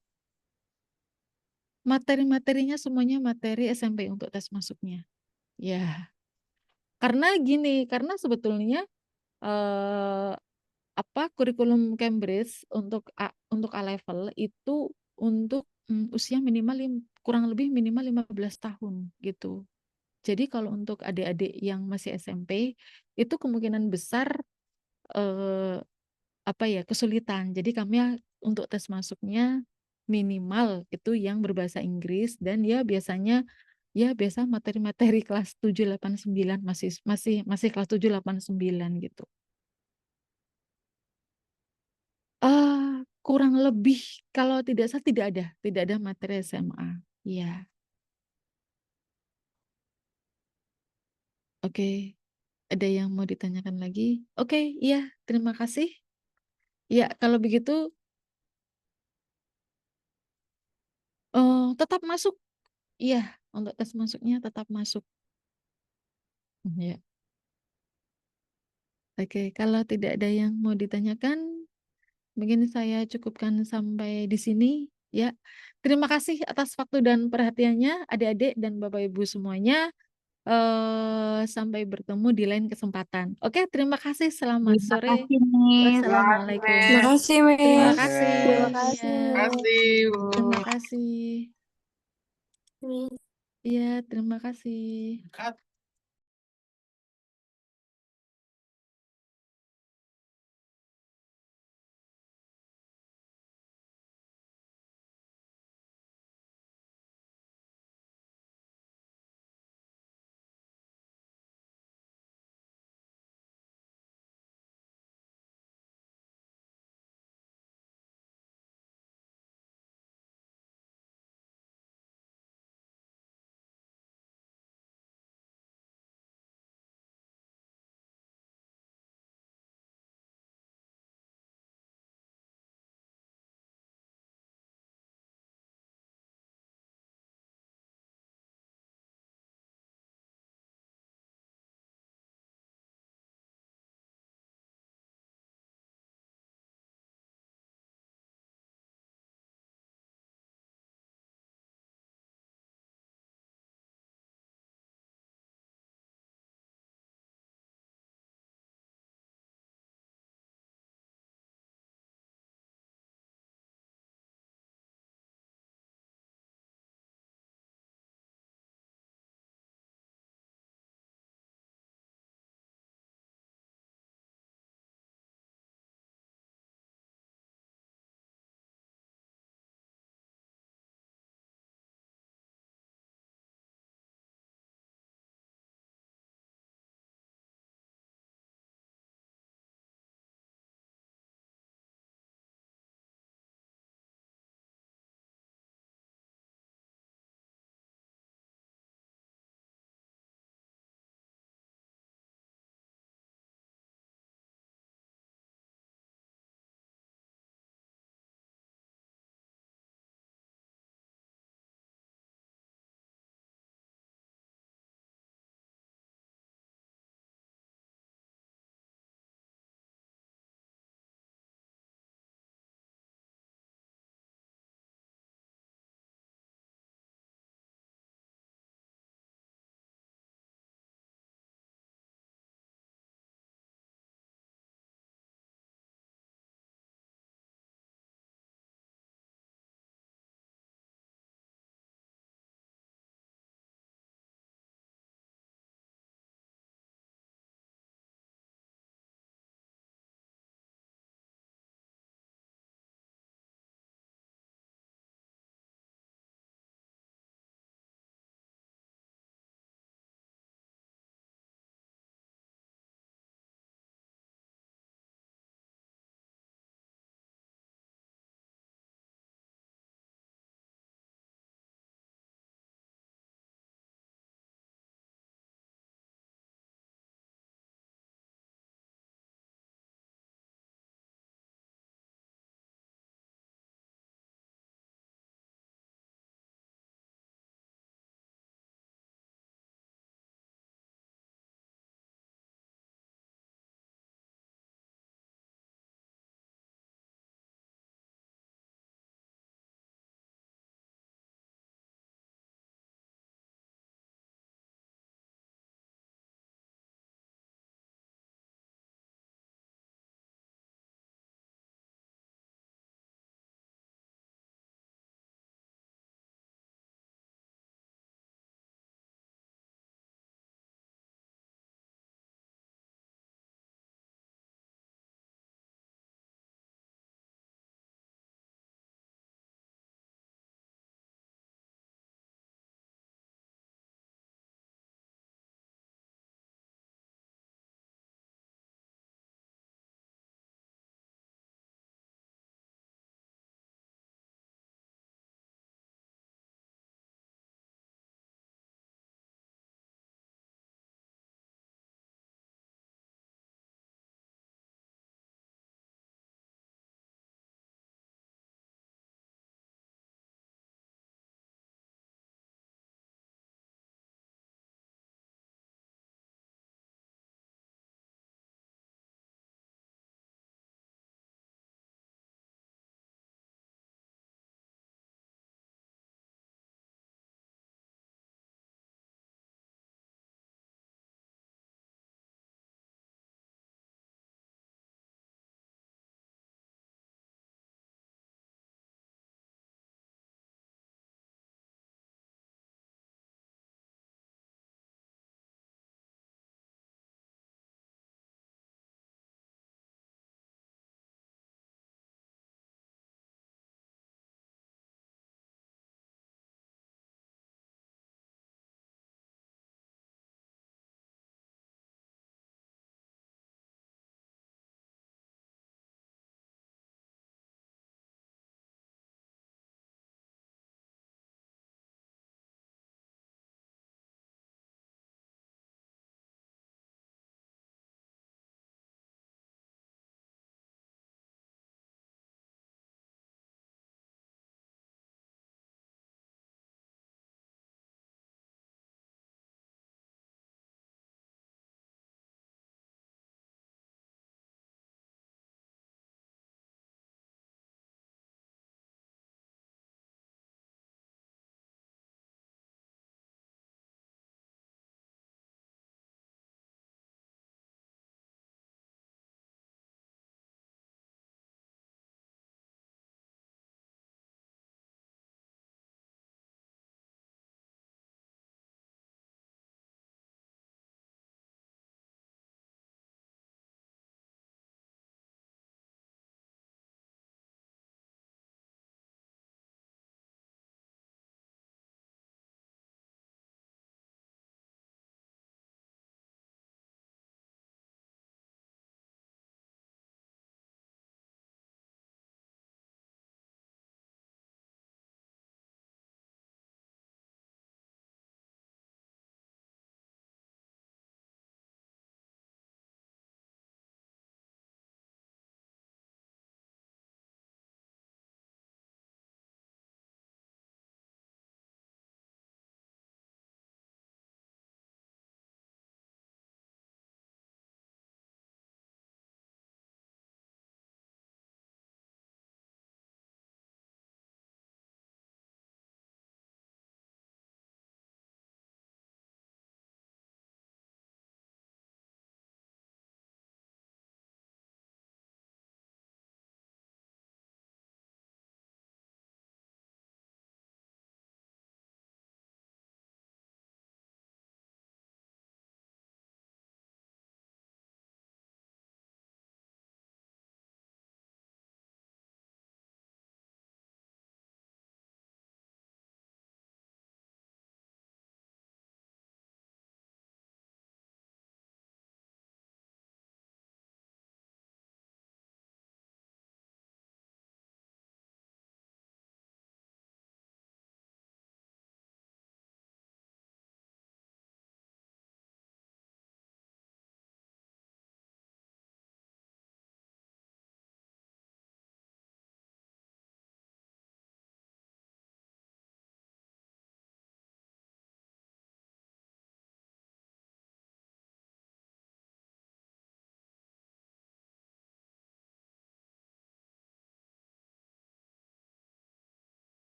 materi-materinya semuanya materi SMP untuk tes masuknya. Ya, karena gini, karena sebetulnya eh, kurikulum Cambridge untuk A level itu untuk usia minimal kurang lebih minimal 15 tahun gitu. Jadi kalau untuk adik-adik yang masih SMP itu kemungkinan besar eh, kesulitan. Jadi kami untuk tes masuknya minimal itu yang berbahasa Inggris dan biasa materi-materi kelas 7 8 9 masih kelas 7 8 9 gitu. Kurang lebih kalau tidak salah tidak ada materi SMA. Iya. Oke. Ada yang mau ditanyakan lagi? Oke, iya, terima kasih. Ya, kalau begitu tetap masuk. Iya, untuk tes masuknya tetap masuk. Ya. Oke, kalau tidak ada yang mau ditanyakan, mungkin saya cukupkan sampai di sini. Ya, terima kasih atas waktu dan perhatiannya, adik-adik dan Bapak Ibu semuanya. Sampai bertemu di lain kesempatan. Oke, terima kasih. Selamat Terima sore. kasih, Miss. Wassalamualaikum. Makasih, Terima Miss. kasih. Terima Iya, kasih, Kasih, Bu. terima kasih. Miss. Iya, terima kasih. Cut.